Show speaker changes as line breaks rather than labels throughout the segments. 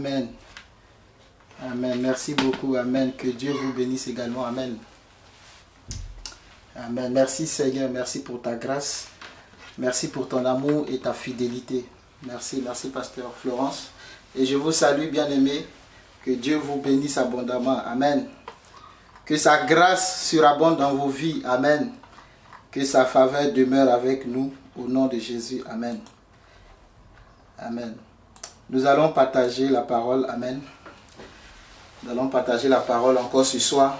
Amen. Amen. Merci beaucoup. Amen. Que Dieu vous bénisse également. Amen. Amen. Merci Seigneur. Merci pour ta grâce. Merci pour ton amour et ta fidélité. Merci. Merci Pasteur Florence. Et je vous salue bien-aimés. Que Dieu vous bénisse abondamment. Amen. Que sa grâce surabonde dans vos vies. Amen. Que sa faveur demeure avec nous. Au nom de Jésus. Amen. Amen. Nous allons partager la parole. Amen. Nous allons partager la parole encore ce soir.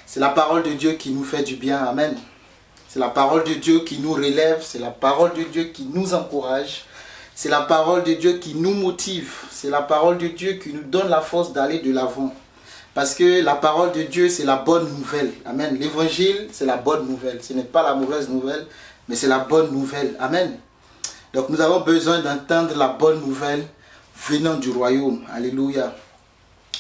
C'est la parole de Dieu qui nous fait du bien. Amen. C'est la parole de Dieu qui nous relève. C'est la parole de Dieu qui nous encourage. C'est la parole de Dieu qui nous motive. C'est la parole de Dieu qui nous donne la force d'aller de l'avant. Parce que la parole de Dieu, c'est la bonne nouvelle. Amen. L'évangile, c'est la bonne nouvelle. Ce n'est pas la mauvaise nouvelle, mais c'est la bonne nouvelle. Amen. Donc nous avons besoin d'entendre la bonne nouvelle venant du royaume. Alléluia.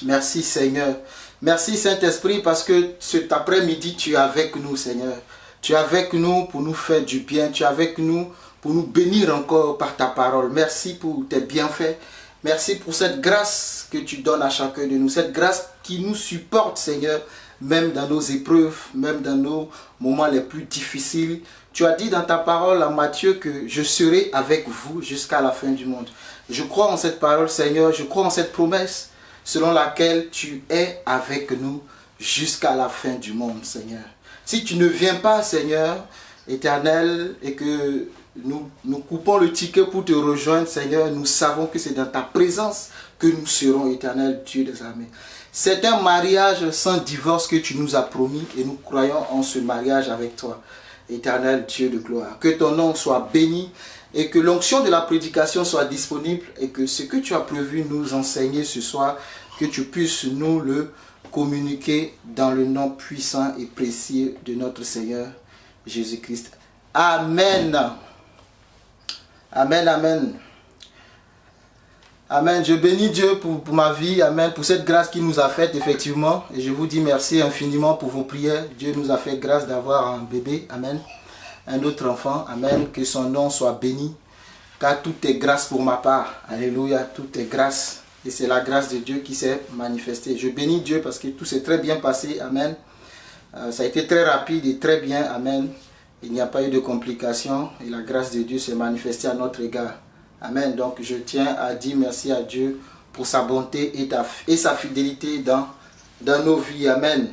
Merci Seigneur. Merci Saint-Esprit parce que cet après-midi, tu es avec nous Seigneur. Tu es avec nous pour nous faire du bien. Tu es avec nous pour nous bénir encore par ta parole. Merci pour tes bienfaits. Merci pour cette grâce que tu donnes à chacun de nous. Cette grâce qui nous supporte Seigneur, même dans nos épreuves, même dans nos moments les plus difficiles. Tu as dit dans ta parole à Matthieu que je serai avec vous jusqu'à la fin du monde. Je crois en cette parole Seigneur, je crois en cette promesse selon laquelle tu es avec nous jusqu'à la fin du monde Seigneur. Si tu ne viens pas Seigneur éternel et que nous coupons le ticket pour te rejoindre Seigneur, nous savons que c'est dans ta présence que nous serons éternel Dieu des armées. C'est un mariage sans divorce que tu nous as promis et nous croyons en ce mariage avec toi. Éternel Dieu de gloire, que ton nom soit béni et que l'onction de la prédication soit disponible et que ce que tu as prévu nous enseigner ce soir, que tu puisses nous le communiquer dans le nom puissant et précieux de notre Seigneur Jésus-Christ. Amen. Amen, amen. Amen. Je bénis Dieu pour ma vie. Amen. Pour cette grâce qu'il nous a faite, effectivement. Et je vous dis merci infiniment pour vos prières. Dieu nous a fait grâce d'avoir un bébé. Amen. Un autre enfant. Amen. Que son nom soit béni. Car tout est grâce pour ma part. Alléluia. Tout est grâce. Et c'est la grâce de Dieu qui s'est manifestée. Je bénis Dieu parce que tout s'est très bien passé. Amen. Ça a été très rapide et très bien. Amen. Il n'y a pas eu de complications. Et la grâce de Dieu s'est manifestée à notre égard. Amen. Donc je tiens à dire merci à Dieu pour sa bonté et sa fidélité dans nos vies. Amen.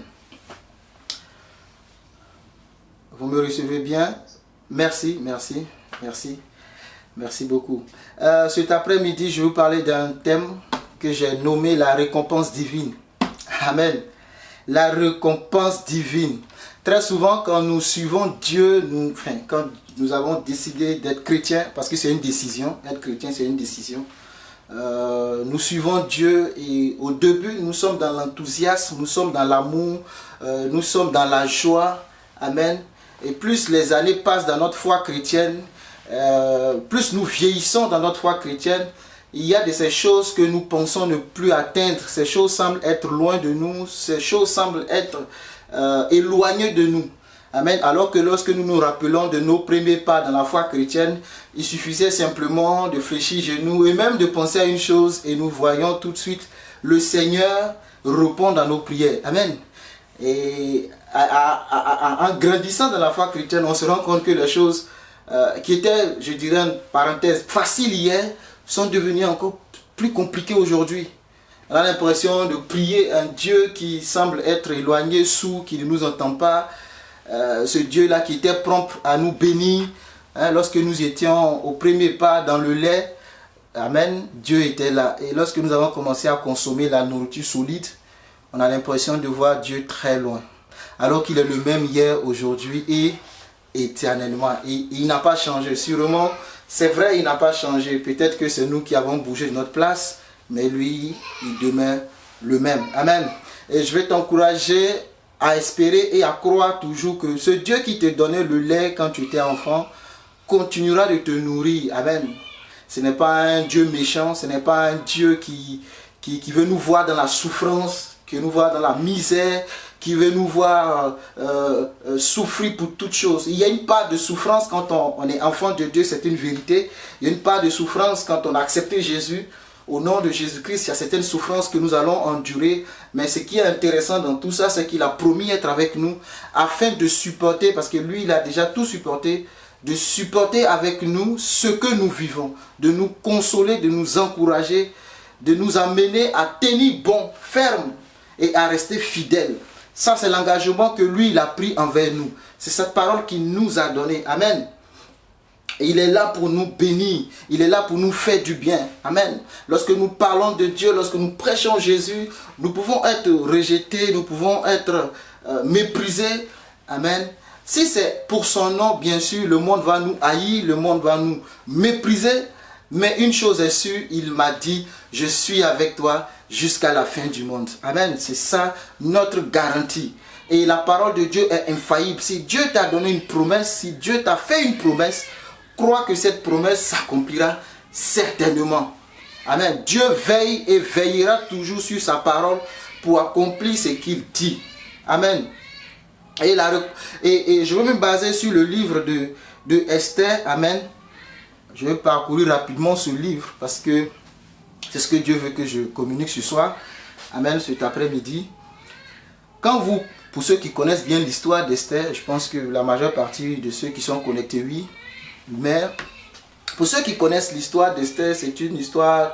Vous me recevez bien? Merci, merci, merci. Merci beaucoup. Cet après-midi, je vais vous parler d'un thème que j'ai nommé la récompense divine. Amen. La récompense divine. Très souvent, quand nous suivons Dieu, quand nous avons décidé d'être chrétiens, parce que c'est une décision, être chrétien c'est une décision, nous suivons Dieu et au début nous sommes dans l'enthousiasme, nous sommes dans l'amour, nous sommes dans la joie, amen. Et plus les années passent dans notre foi chrétienne, plus nous vieillissons dans notre foi chrétienne, il y a de ces choses que nous pensons ne plus atteindre, ces choses semblent être loin de nous, ces choses semblent être éloignées de nous. Amen. Alors que lorsque nous nous rappelons de nos premiers pas dans la foi chrétienne, il suffisait simplement de fléchir genoux et même de penser à une chose et nous voyons tout de suite le Seigneur répondre à nos prières. Amen. Et en grandissant dans la foi chrétienne, on se rend compte que les choses qui étaient, je dirais en parenthèse, faciles hier, sont devenues encore plus compliquées aujourd'hui. On a l'impression de prier un Dieu qui semble être éloigné, sourd, qui ne nous entend pas. Ce Dieu-là qui était prompt à nous bénir. Lorsque nous étions au premier pas dans le lait, amen, Dieu était là. Et lorsque nous avons commencé à consommer la nourriture solide, on a l'impression de voir Dieu très loin. Alors qu'il est le même hier, aujourd'hui et éternellement. Et il n'a pas changé. Sûrement, c'est vrai, il n'a pas changé. Peut-être que c'est nous qui avons bougé de notre place, mais lui, il demeure le même. Amen. Et je vais t'encourager à espérer et à croire toujours que ce Dieu qui te donnait le lait quand tu étais enfant continuera de te nourrir. Amen. Ce n'est pas un Dieu méchant, ce n'est pas un Dieu qui veut nous voir dans la souffrance, qui veut nous voir dans la misère, qui veut nous voir souffrir pour toutes choses. Il y a une part de souffrance quand on est enfant de Dieu, c'est une vérité. Il y a une part de souffrance quand on a accepté Jésus. Au nom de Jésus-Christ, il y a certaines souffrances que nous allons endurer. Mais ce qui est intéressant dans tout ça, c'est qu'il a promis être avec nous afin de supporter, parce que lui, il a déjà tout supporté, de supporter avec nous ce que nous vivons, de nous consoler, de nous encourager, de nous amener à tenir bon, ferme et à rester fidèles. Ça, c'est l'engagement que lui, il a pris envers nous. C'est cette parole qu'il nous a donnée. Amen. Et il est là pour nous bénir. Il est là pour nous faire du bien. Amen. Lorsque nous parlons de Dieu, lorsque nous prêchons Jésus, nous pouvons être rejetés, nous pouvons être méprisés. Amen. Si c'est pour son nom, bien sûr, le monde va nous haïr, le monde va nous mépriser. Mais une chose est sûre, il m'a dit, je suis avec toi jusqu'à la fin du monde. Amen. C'est ça notre garantie. Et la parole de Dieu est infaillible. Si Dieu t'a donné une promesse, si Dieu t'a fait une promesse, crois que cette promesse s'accomplira certainement. Amen. Dieu veille et veillera toujours sur sa parole pour accomplir ce qu'il dit. Amen. Et je vais me baser sur le livre de Esther. Amen. Je vais parcourir rapidement ce livre parce que c'est ce que Dieu veut que je communique ce soir. Amen, cet après-midi. Pour ceux qui connaissent bien l'histoire d'Esther, je pense que la majeure partie de ceux qui sont connectés, oui. Mais pour ceux qui connaissent l'histoire d'Esther, c'est une histoire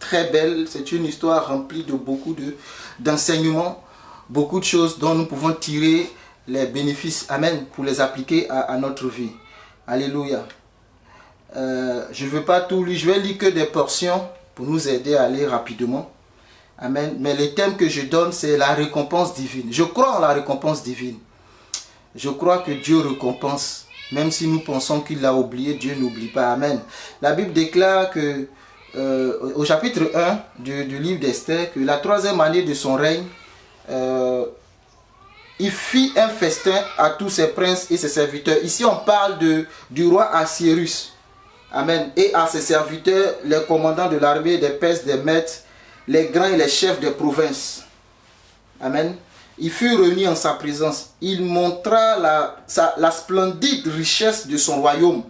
très belle. C'est une histoire remplie de beaucoup d'enseignements, beaucoup de choses dont nous pouvons tirer les bénéfices. Amen, pour les appliquer à notre vie. Alléluia. Je ne veux pas tout lire, je vais lire que des portions pour nous aider à aller rapidement. Amen. Mais le thème que je donne, c'est la récompense divine. Je crois en la récompense divine. Je crois que Dieu récompense. Même si nous pensons qu'il l'a oublié, Dieu n'oublie pas. Amen. La Bible déclare que, au chapitre 1 du livre d'Esther, que la 3e année de son règne, il fit un festin à tous ses princes et ses serviteurs. Ici, on parle du roi Assuérus. Amen. Et à ses serviteurs, les commandants de l'armée, des Perses, des Mèdes, les grands et les chefs des provinces. Amen. Il fut réuni en sa présence. Il montra la splendide richesse de son royaume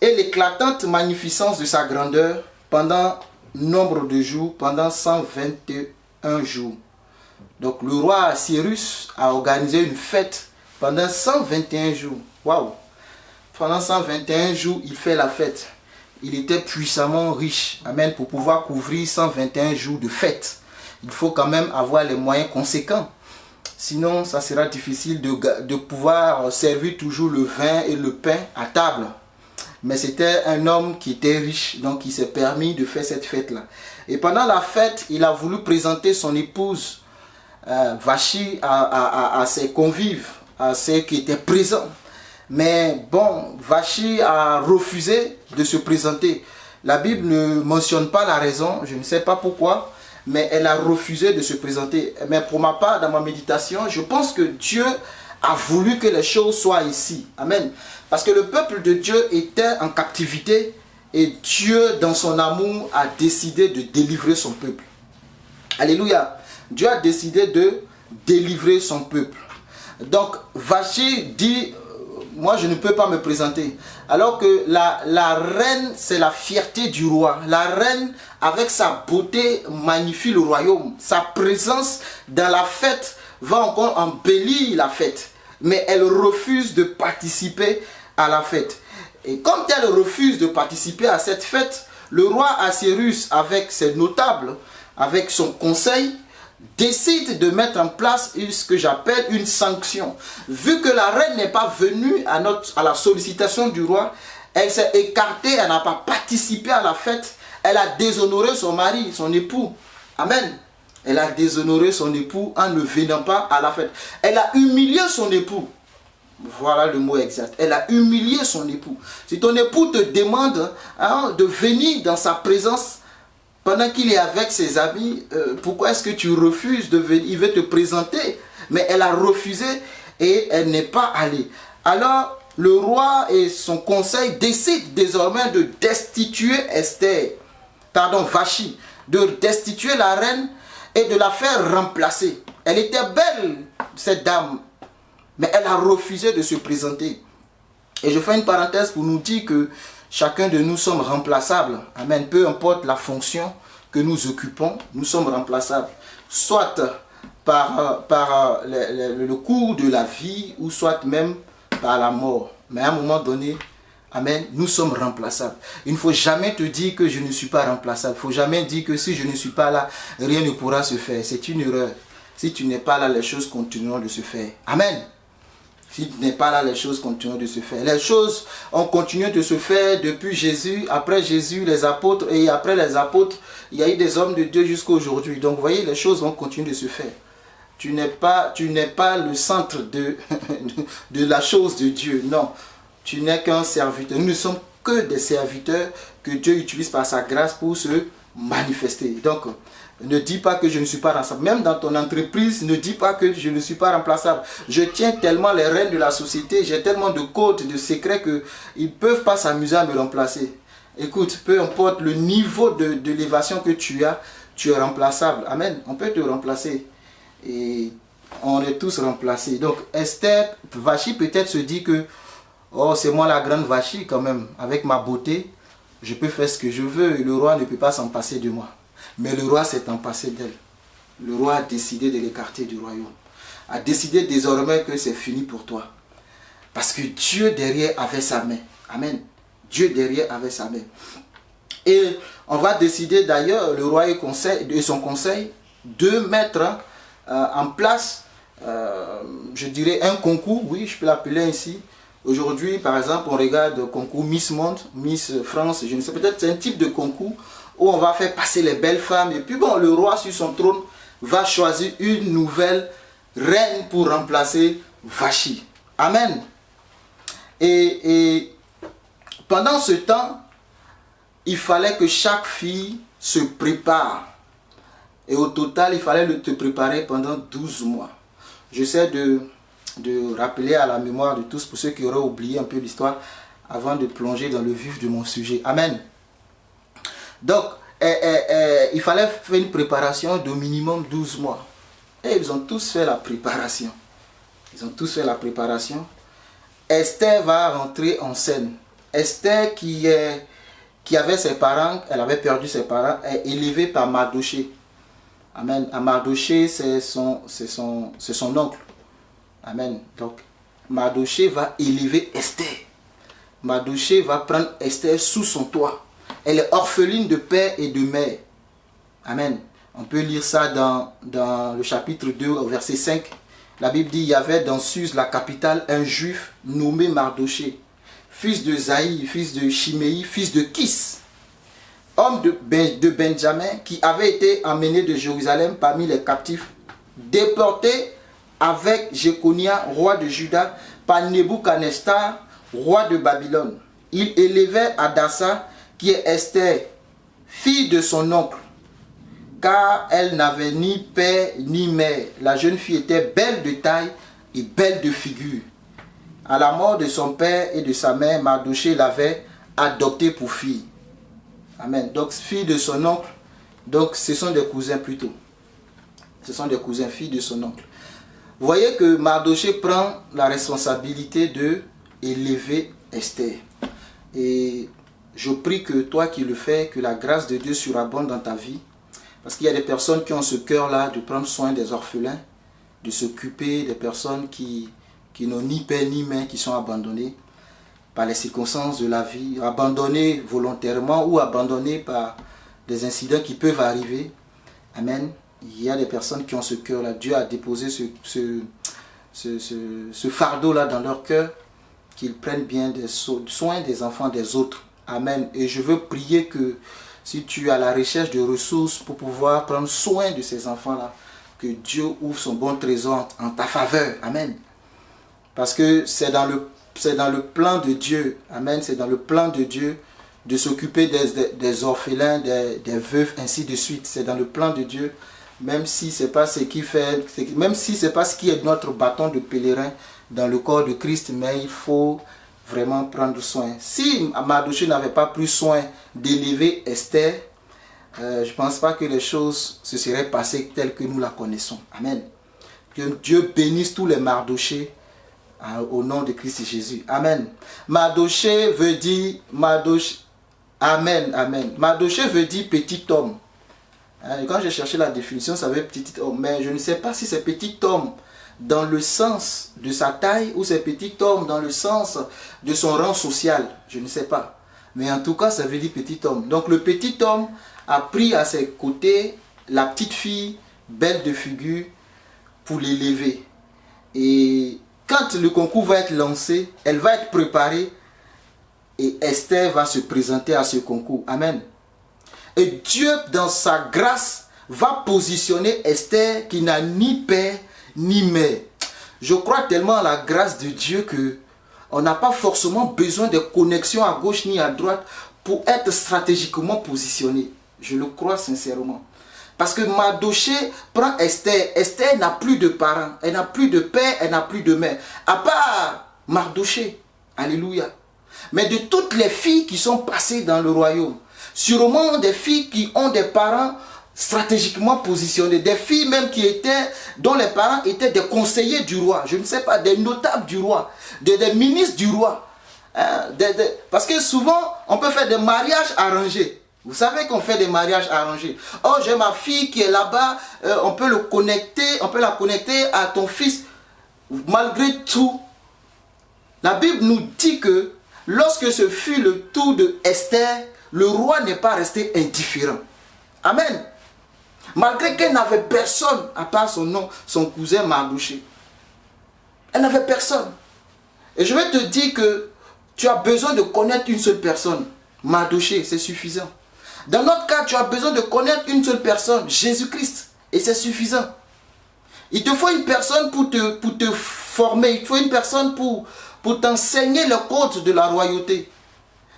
et l'éclatante magnificence de sa grandeur pendant nombre de jours, pendant 121 jours. Donc le roi Assuérus a organisé une fête pendant 121 jours. Waouh! Pendant 121 jours, il fait la fête. Il était puissamment riche. Amen. Pour pouvoir couvrir 121 jours de fête, il faut quand même avoir les moyens conséquents. Sinon, ça sera difficile de pouvoir servir toujours le vin et le pain à table. Mais c'était un homme qui était riche, donc il s'est permis de faire cette fête-là. Et pendant la fête, il a voulu présenter son épouse Vachi à ses convives, à ceux qui étaient présents. Mais bon, Vachi a refusé de se présenter. La Bible ne mentionne pas la raison, je ne sais pas pourquoi, mais elle a refusé de se présenter. Mais pour ma part, dans ma méditation, je pense que Dieu a voulu que les choses soient ici. Amen. Parce que le peuple de Dieu était en captivité et Dieu, dans son amour, a décidé de délivrer son peuple. Alléluia. Dieu a décidé de délivrer son peuple. Donc, Vachi dit... Moi, je ne peux pas me présenter. Alors que la reine, c'est la fierté du roi. La reine, avec sa beauté, magnifie le royaume. Sa présence dans la fête va encore embellir la fête. Mais elle refuse de participer à la fête. Et comme elle refuse de participer à cette fête, le roi Assuérus, avec ses notables, avec son conseil, décide de mettre en place ce que j'appelle une sanction. Vu que la reine n'est pas venue à la sollicitation du roi, elle s'est écartée, elle n'a pas participé à la fête, elle a déshonoré son mari, son époux. Amen. Elle a déshonoré son époux en ne venant pas à la fête. Elle a humilié son époux. Voilà le mot exact. Elle a humilié son époux. Si ton époux te demande de venir dans sa présence, pendant qu'il est avec ses amis, pourquoi est-ce que tu refuses de venir? Il veut te présenter. Mais elle a refusé et elle n'est pas allée. Alors, le roi et son conseil décident désormais de destituer Vachi, de destituer la reine et de la faire remplacer. Elle était belle, cette dame, mais elle a refusé de se présenter. Et je fais une parenthèse pour nous dire que chacun de nous sommes remplaçables. Amen. Peu importe la fonction que nous occupons, nous sommes remplaçables. Soit par le cours de la vie, ou soit même par la mort. Mais à un moment donné, amen, nous sommes remplaçables. Il ne faut jamais te dire que je ne suis pas remplaçable. Il ne faut jamais dire que si je ne suis pas là, rien ne pourra se faire. C'est une erreur. Si tu n'es pas là, les choses continueront de se faire. Amen. Si tu n'es pas là, les choses continueront de se faire. Les choses ont continué de se faire depuis Jésus, après Jésus, les apôtres, et après les apôtres, il y a eu des hommes de Dieu jusqu'à aujourd'hui. Donc, vous voyez, les choses vont continuer de se faire. Tu n'es pas le centre de la chose de Dieu. Non, tu n'es qu'un serviteur. Nous ne sommes que des serviteurs que Dieu utilise par sa grâce pour se manifester. Donc, ne dis pas que je ne suis pas remplaçable. Même dans ton entreprise, ne dis pas que je ne suis pas remplaçable. Je tiens tellement les rênes de la société, j'ai tellement de codes, de secrets qu'ils ne peuvent pas s'amuser à me remplacer. Écoute, peu importe le niveau de l'élévation que tu as, tu es remplaçable. Amen. On peut te remplacer. Et on est tous remplacés. Donc Esther, Vachi peut-être se dit que oh, c'est moi la grande Vachi quand même. Avec ma beauté, je peux faire ce que je veux. Et le roi ne peut pas s'en passer de moi. Mais le roi s'est empassé d'elle. Le roi a décidé de l'écarter du royaume. A décidé désormais que c'est fini pour toi. Parce que Dieu derrière avait sa main. Amen. Dieu derrière avait sa main. Et on va décider d'ailleurs, le roi et son conseil, de mettre en place, je dirais, un concours. Oui, je peux l'appeler ainsi. Aujourd'hui, par exemple, on regarde le concours Miss Monde, Miss France, je ne sais, peut-être c'est un type de concours où on va faire passer les belles femmes. Et puis bon, le roi sur son trône va choisir une nouvelle reine pour remplacer Vachi. Amen. Et pendant ce temps, il fallait que chaque fille se prépare. Et au total, il fallait te préparer pendant 12 mois. J'essaie de rappeler à la mémoire de tous, pour ceux qui auraient oublié un peu l'histoire, avant de plonger dans le vif de mon sujet. Amen. Donc, il fallait faire une préparation de minimum 12 mois. Et ils ont tous fait la préparation. Ils ont tous fait la préparation. Esther va rentrer en scène. Esther qui avait ses parents, elle avait perdu ses parents, est élevée par Mardoché. Amen. Mardoché, c'est son oncle. Amen. Donc, Mardoché va élever Esther. Mardoché va prendre Esther sous son toit. Elle est orpheline de père et de mère. Amen. On peut lire ça dans le chapitre 2, au verset 5. La Bible dit, il y avait dans Suse, la capitale, un juif nommé Mardoché, fils de Zaï, fils de Chiméi, fils de Kis, homme de Benjamin, qui avait été emmené de Jérusalem parmi les captifs, déporté avec Jéconia, roi de Juda, par Nebuchadnezzar, roi de Babylone. Il élevait Adassa, qui est Esther, fille de son oncle, car elle n'avait ni père ni mère. La jeune fille était belle de taille et belle de figure. À la mort de son père et de sa mère, Mardoché l'avait adoptée pour fille. Amen. Donc, fille de son oncle. Donc, ce sont des cousins plutôt. Ce sont des cousins, filles de son oncle. Vous voyez que Mardoché prend la responsabilité de élever Esther. Et je prie que toi qui le fais, que la grâce de Dieu surabonde dans ta vie. Parce qu'il y a des personnes qui ont ce cœur-là de prendre soin des orphelins, de s'occuper des personnes qui n'ont ni père ni mère, qui sont abandonnées par les circonstances de la vie, abandonnées volontairement ou abandonnées par des incidents qui peuvent arriver. Amen. Il y a des personnes qui ont ce cœur-là. Dieu a déposé ce fardeau-là dans leur cœur, qu'ils prennent bien soin des enfants des autres. Amen. Et je veux prier que si tu as la recherche de ressources pour pouvoir prendre soin de ces enfants-là, que Dieu ouvre son bon trésor en ta faveur. Amen. Parce que c'est dans le plan de Dieu. Amen. C'est dans le plan de Dieu de s'occuper des orphelins, des veufs, ainsi de suite. C'est dans le plan de Dieu. Même si ce n'est pas ce qui fait, même si c'est pas ce qui est notre bâton de pèlerin dans le corps de Christ, mais il faut vraiment prendre soin. Si Mardoché n'avait pas pris soin d'élever Esther, je ne pense pas que les choses se seraient passées telles que nous la connaissons. Amen. Que Dieu bénisse tous les Mardochés. Au nom de Christ Jésus. Amen. Mardochée veut dire... Amen, amen. Mardochée veut dire petit homme. Quand j'ai cherché la définition, ça veut dire petit homme. Mais je ne sais pas si c'est petit homme dans le sens de sa taille ou c'est petit homme dans le sens de son rang social. Je ne sais pas. Mais en tout cas, ça veut dire petit homme. Donc le petit homme a pris à ses côtés la petite fille, belle de figure, pour l'élever. Et quand le concours va être lancé, elle va être préparée et Esther va se présenter à ce concours. Amen. Et Dieu, dans sa grâce, va positionner Esther qui n'a ni père ni mère. Je crois tellement à la grâce de Dieu que on n'a pas forcément besoin de connexions à gauche ni à droite pour être stratégiquement positionné. Je le crois sincèrement. Parce que Mardochée prend Esther. Esther n'a plus de parents. Elle n'a plus de père, elle n'a plus de mère. À part Mardochée. Alléluia. Mais de toutes les filles qui sont passées dans le royaume, sûrement des filles qui ont des parents stratégiquement positionnés, des filles même dont les parents étaient des conseillers du roi, je ne sais pas, des notables du roi, des ministres du roi. Parce que souvent, on peut faire des mariages arrangés. Vous savez qu'on fait des mariages arrangés. Oh, j'ai ma fille qui est là-bas, on peut la connecter à ton fils. Malgré tout, la Bible nous dit que lorsque ce fut le tour de Esther, le roi n'est pas resté indifférent. Amen. Malgré qu'elle n'avait personne, à part son cousin Mardochée. Elle n'avait personne. Et je vais te dire que tu as besoin de connaître une seule personne. Mardochée, c'est suffisant. Dans notre cas, tu as besoin de connaître une seule personne, Jésus-Christ. Et c'est suffisant. Il te faut une personne pour te former. Il te faut une personne pour t'enseigner le code de la royauté.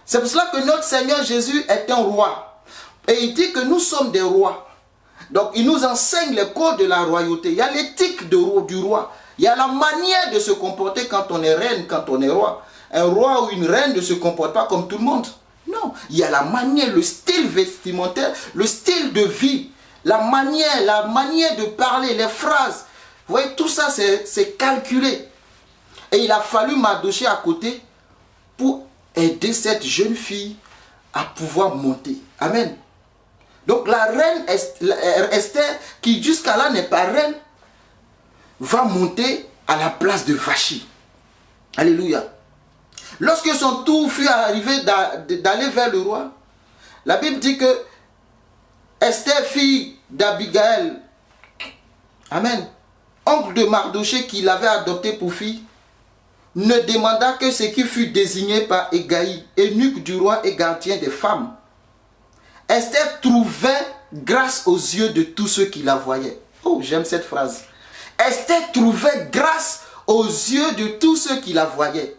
C'est pour cela que notre Seigneur Jésus est un roi. Et il dit que nous sommes des rois. Donc il nous enseigne le code de la royauté. Il y a l'éthique du roi. Il y a la manière de se comporter quand on est reine, quand on est roi. Un roi ou une reine ne se comporte pas comme tout le monde. Non, il y a la manière, le style vestimentaire, le style de vie, la manière de parler, les phrases. Vous voyez, tout ça c'est calculé. Et il a fallu Mardochée à côté pour aider cette jeune fille à pouvoir monter. Amen. Donc la reine Esther, qui jusqu'à là n'est pas reine, va monter à la place de Vachi. Alléluia. Lorsque son tour fut arrivé d'aller vers le roi, la Bible dit que Esther, fille d'Abigaël, amen, oncle de Mardochée qui l'avait adopté pour fille, ne demanda que ce qui fut désigné par Hégaï, eunuque du roi et gardien des femmes. Esther trouvait grâce aux yeux de tous ceux qui la voyaient. Oh, j'aime cette phrase. Esther trouvait grâce aux yeux de tous ceux qui la voyaient.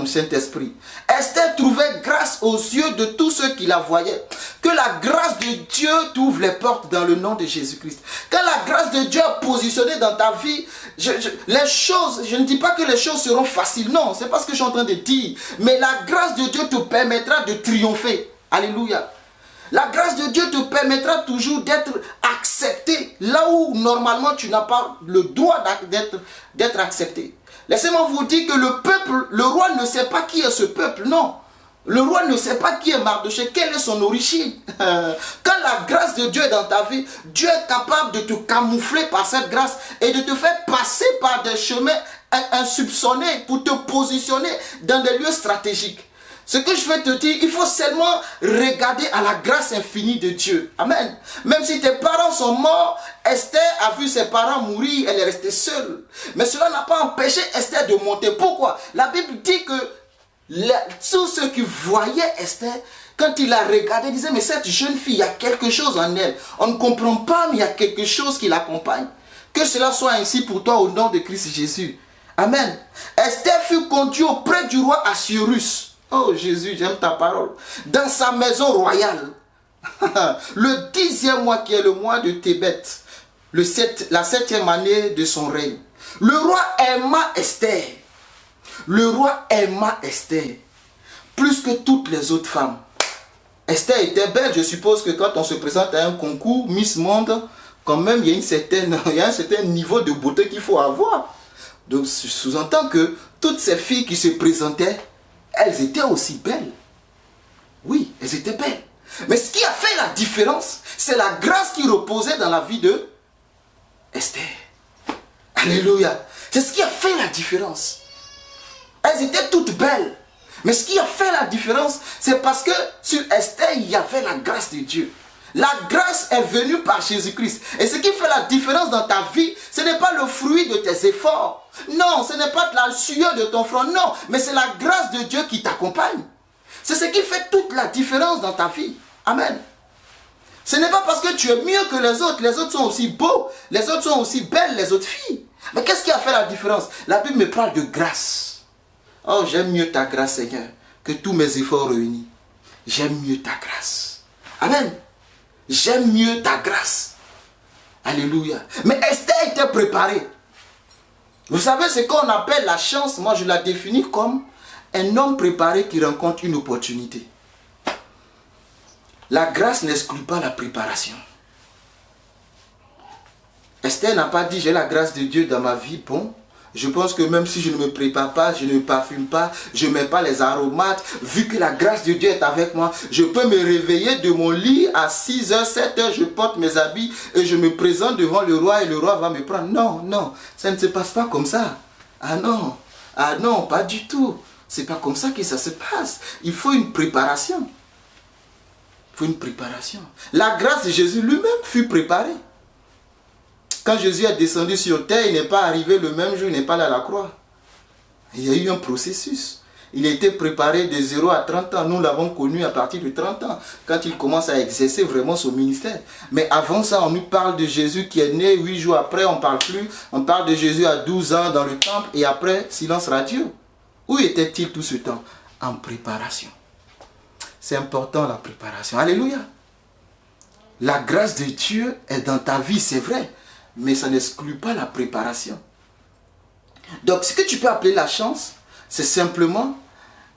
Saint-Esprit. Esther trouvait grâce aux yeux de tous ceux qui la voyaient. Que la grâce de Dieu t'ouvre les portes dans le nom de Jésus-Christ. Quand la grâce de Dieu est positionnée dans ta vie, les choses, je ne dis pas que les choses seront faciles. Non, c'est pas ce que je suis en train de dire. Mais la grâce de Dieu te permettra de triompher. Alléluia. La grâce de Dieu te permettra toujours d'être accepté là où normalement tu n'as pas le droit d'être accepté. Laissez-moi vous dire que le roi ne sait pas qui est ce peuple, non. Le roi ne sait pas qui est Mardochée, quelle est son origine. Quand la grâce de Dieu est dans ta vie, Dieu est capable de te camoufler par cette grâce et de te faire passer par des chemins insoupçonnés pour te positionner dans des lieux stratégiques. Ce que je vais te dire, il faut seulement regarder à la grâce infinie de Dieu. Amen. Même si tes parents sont morts, Esther a vu ses parents mourir, elle est restée seule. Mais cela n'a pas empêché Esther de monter. Pourquoi? La Bible dit que tous ceux qui voyaient Esther, quand il la regardait, disaient, mais cette jeune fille, il y a quelque chose en elle. On ne comprend pas, mais il y a quelque chose qui l'accompagne. Que cela soit ainsi pour toi au nom de Christ Jésus. Amen. Esther fut conduite auprès du roi Assuérus. Oh Jésus, j'aime ta parole. Dans sa maison royale. Le 10e mois qui est le mois de Tébet. La 7e année de son règne. Le roi aima Esther. Le roi aima Esther. Plus que toutes les autres femmes. Esther était belle. Je suppose que quand on se présente à un concours Miss Monde, quand même il y a un certain niveau de beauté qu'il faut avoir. Donc, sous-entend que toutes ces filles qui se présentaient, elles étaient aussi belles. Oui, elles étaient belles. Mais ce qui a fait la différence, c'est la grâce qui reposait dans la vie de Esther. Alléluia. C'est ce qui a fait la différence. Elles étaient toutes belles. Mais ce qui a fait la différence, c'est parce que sur Esther, il y avait la grâce de Dieu. La grâce est venue par Jésus-Christ. Et ce qui fait la différence dans ta vie, ce n'est pas le fruit de tes efforts. Non, ce n'est pas la sueur de ton front. Non, mais c'est la grâce de Dieu qui t'accompagne. C'est ce qui fait toute la différence dans ta vie. Amen. Ce n'est pas parce que tu es mieux que les autres sont aussi beaux, les autres sont aussi belles, les autres filles. Mais qu'est-ce qui a fait la différence? La Bible me parle de grâce. Oh, j'aime mieux ta grâce, Seigneur, que tous mes efforts réunis. J'aime mieux ta grâce. Amen. J'aime mieux ta grâce. Alléluia. Mais Esther était préparée. Vous savez ce qu'on appelle la chance, moi je la définis comme un homme préparé qui rencontre une opportunité. La grâce n'exclut pas la préparation. Esther n'a pas dit j'ai la grâce de Dieu dans ma vie. Bon, je pense que même si je ne me prépare pas, je ne me parfume pas, je ne mets pas les aromates, vu que la grâce de Dieu est avec moi, je peux me réveiller de mon lit à 6h, 7h, je porte mes habits et je me présente devant le roi et le roi va me prendre. Non, non, ça ne se passe pas comme ça. Ah non, pas du tout. C'est pas comme ça que ça se passe. Il faut une préparation. Il faut une préparation. La grâce de Jésus lui-même fut préparée. Quand Jésus est descendu sur terre, il n'est pas arrivé le même jour, il n'est pas allé à la croix. Il y a eu un processus. Il a été préparé de 0 à 30 ans. Nous l'avons connu à partir de 30 ans, quand il commence à exercer vraiment son ministère. Mais avant ça, on nous parle de Jésus qui est né 8 jours après, on ne parle plus. On parle de Jésus à 12 ans dans le temple et après, silence radio. Où était-il tout ce temps? En préparation. C'est important la préparation. Alléluia. La grâce de Dieu est dans ta vie, c'est vrai. Mais ça n'exclut pas la préparation. Donc ce que tu peux appeler la chance, c'est simplement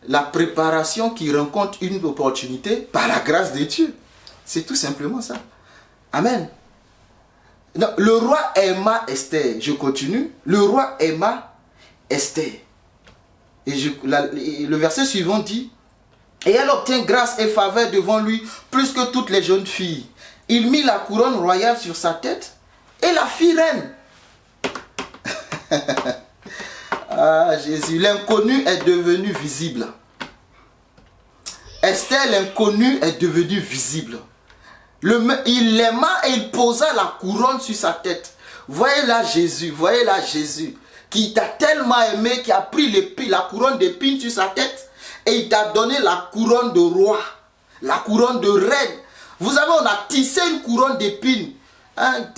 la préparation qui rencontre une opportunité par la grâce de Dieu. C'est tout simplement ça. Amen. Donc, le roi aima Esther. Je continue. Le roi aima Esther. Et le verset suivant dit, et elle obtient grâce et faveur devant lui plus que toutes les jeunes filles. Il mit la couronne royale sur sa tête et la fit reine. Ah Jésus, l'inconnu est devenu visible. Esther, l'inconnu est devenu visible. Il l'aima et il posa la couronne sur sa tête. Voyez là Jésus, qui t'a tellement aimé, qui a pris la couronne d'épines sur sa tête et il t'a donné la couronne de roi, la couronne de reine. Vous savez, on a tissé une couronne d'épines. Hein,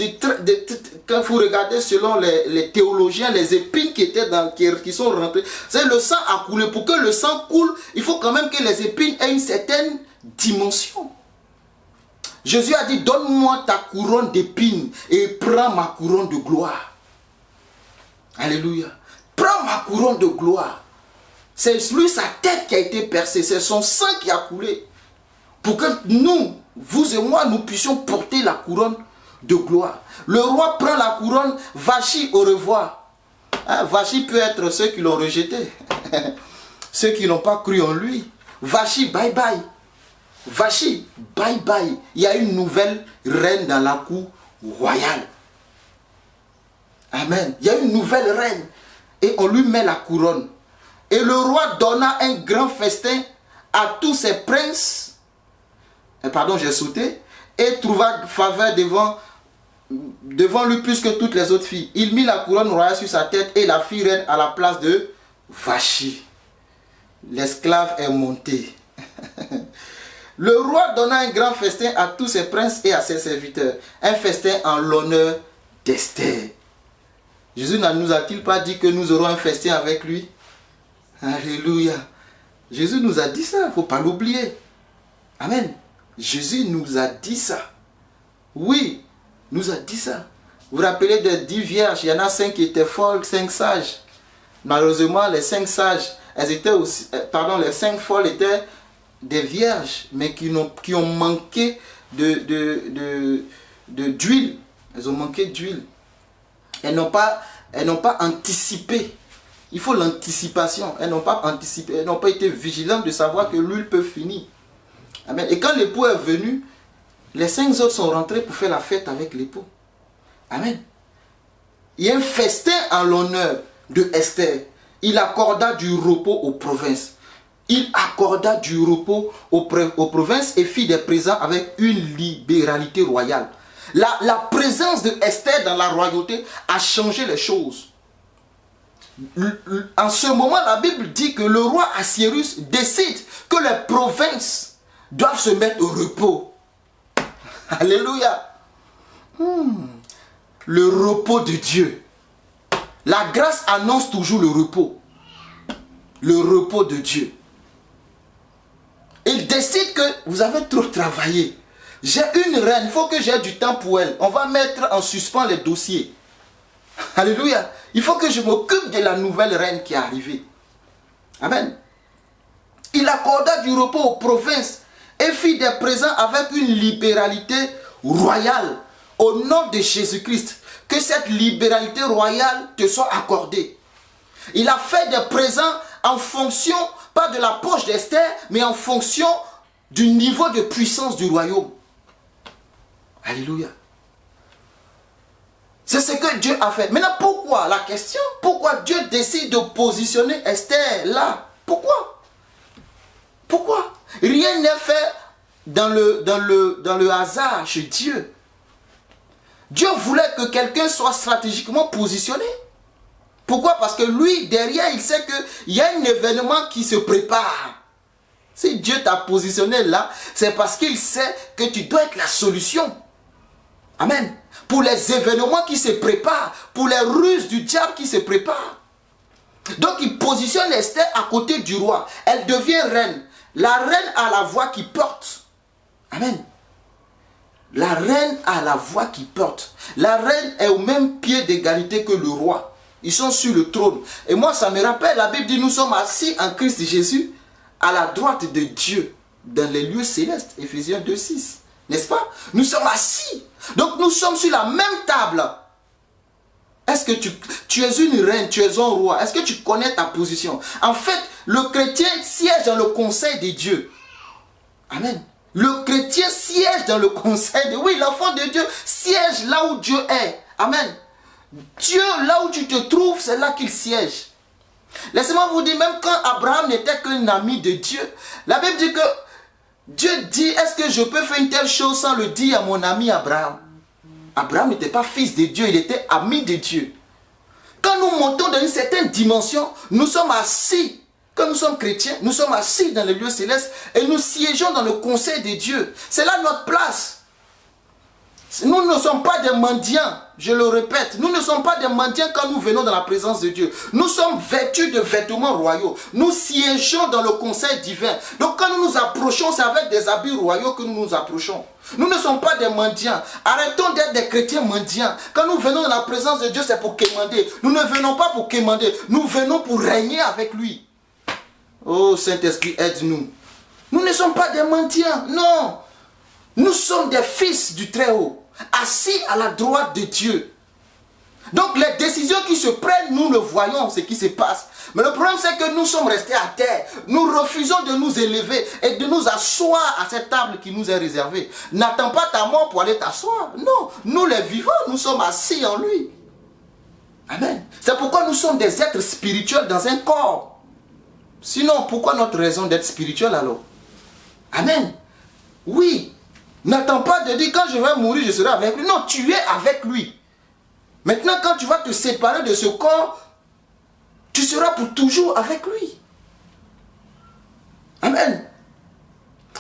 quand vous regardez selon les théologiens, les épines qui sont rentrées, c'est le sang a coulé. Pour que le sang coule, il faut quand même que les épines aient une certaine dimension. Jésus a dit, donne-moi ta couronne d'épines et prends ma couronne de gloire. Alléluia. Prends ma couronne de gloire. C'est lui, sa tête qui a été percée, c'est son sang qui a coulé. Pour que nous, vous et moi, nous puissions porter la couronne de gloire. Le roi prend la couronne, Vachi, au revoir. Hein, Vachi peut être ceux qui l'ont rejeté, ceux qui n'ont pas cru en lui. Vachi, bye bye. Vachi, bye bye. Il y a une nouvelle reine dans la cour royale. Amen. Il y a une nouvelle reine. Et on lui met la couronne. Et le roi donna un grand festin à tous ses princes. Pardon, j'ai sauté. Et trouva faveur devant lui plus que toutes les autres filles. Il mit la couronne royale sur sa tête et la fit reine à la place de Vachi. L'esclave est monté. Le roi donna un grand festin à tous ses princes et à ses serviteurs. Un festin en l'honneur d'Esther. Jésus ne nous a-t-il pas dit que nous aurons un festin avec lui? Alléluia. Jésus nous a dit ça, il ne faut pas l'oublier. Amen. Jésus nous a dit ça. Oui, nous a dit ça. Vous vous rappelez des 10 vierges, il y en a 5 qui étaient folles, 5 sages. Malheureusement, les 5 sages, les 5 folles étaient des vierges, mais qui ont manqué d'huile. Elles ont manqué d'huile. Elles n'ont pas Elles n'ont pas anticipé. Il faut l'anticipation. Elles n'ont pas anticipé. Elles n'ont pas été vigilantes de savoir que l'huile peut finir. Amen. Et quand l'époux est venu, les 5 autres sont rentrés pour faire la fête avec l'époux. Amen. Il y a un festin en l'honneur de Esther. Il accorda du repos aux provinces. Il accorda du repos aux provinces et fit des présents avec une libéralité royale. La présence de Esther dans la royauté a changé les choses. En ce moment, la Bible dit que le roi Assuérus décide que les provinces doivent se mettre au repos. Alléluia. Le repos de Dieu. La grâce annonce toujours le repos. Le repos de Dieu. Il décide que vous avez trop travaillé. J'ai une reine, il faut que j'ai du temps pour elle. On va mettre en suspens les dossiers. Alléluia. Il faut que je m'occupe de la nouvelle reine qui est arrivée. Amen. Il accorda du repos aux provinces et fit des présents avec une libéralité royale. Au nom de Jésus-Christ, que cette libéralité royale te soit accordée. Il a fait des présents en fonction, pas de la poche d'Esther, mais en fonction du niveau de puissance du royaume. Alléluia. C'est ce que Dieu a fait. Maintenant, pourquoi? La question, pourquoi Dieu décide de positionner Esther là? Pourquoi? Pourquoi? Rien n'est fait dans le hasard chez Dieu. Dieu voulait que quelqu'un soit stratégiquement positionné. Pourquoi? Parce que lui, derrière, il sait qu'il y a un événement qui se prépare. Si Dieu t'a positionné là, c'est parce qu'il sait que tu dois être la solution. Amen. Pour les événements qui se préparent, pour les ruses du diable qui se préparent. Donc il positionne Esther à côté du roi. Elle devient reine. La reine a la voix qui porte. Amen. La reine a la voix qui porte. La reine est au même pied d'égalité que le roi. Ils sont sur le trône. Et moi, ça me rappelle, la Bible dit, nous sommes assis en Christ Jésus à la droite de Dieu, dans les lieux célestes. Éphésiens 2:6. N'est-ce pas? Nous sommes assis. Donc nous sommes sur la même table. Est-ce que tu es une reine, tu es un roi? Est-ce que tu connais ta position? En fait, le chrétien siège dans le conseil de Dieu. Amen. Le chrétien siège dans le conseil de... Oui, l'enfant de Dieu siège là où Dieu est. Amen. Dieu, là où tu te trouves, c'est là qu'il siège. Laissez-moi vous dire, même quand Abraham n'était qu'un ami de Dieu, la Bible dit que Dieu dit, est-ce que je peux faire une telle chose sans le dire à mon ami Abraham? Abraham n'était pas fils de Dieu, il était ami de Dieu. Quand nous montons dans une certaine dimension, nous sommes assis. Quand nous sommes chrétiens, nous sommes assis dans les lieux célestes et nous siégeons dans le conseil de Dieu. C'est là notre place. Nous ne sommes pas des mendiants, je le répète. Nous ne sommes pas des mendiants quand nous venons dans la présence de Dieu. Nous sommes vêtus de vêtements royaux. Nous siégeons dans le conseil divin. Donc quand nous nous approchons, c'est avec des habits royaux que nous nous approchons. Nous ne sommes pas des mendiants. Arrêtons d'être des chrétiens mendiants. Quand nous venons dans la présence de Dieu, c'est pour quémander. Nous ne venons pas pour quémander. Nous venons pour régner avec lui. Oh Saint-Esprit, aide-nous. Nous ne sommes pas des mendiants, non. Nous sommes des fils du Très-Haut, assis à la droite de Dieu. Donc les décisions qui se prennent, nous le voyons, ce qui se passe. Mais le problème c'est que nous sommes restés à terre. Nous refusons de nous élever et de nous asseoir à cette table qui nous est réservée. N'attends pas ta mort pour aller t'asseoir. Non, nous les vivants, nous sommes assis en lui. Amen. C'est pourquoi nous sommes des êtres spirituels dans un corps. Sinon, pourquoi notre raison d'être spirituel alors? Amen. Oui. N'attends pas de dire quand je vais mourir, je serai avec lui. Non, tu es avec lui. Maintenant, quand tu vas te séparer de ce corps, tu seras pour toujours avec lui. Amen.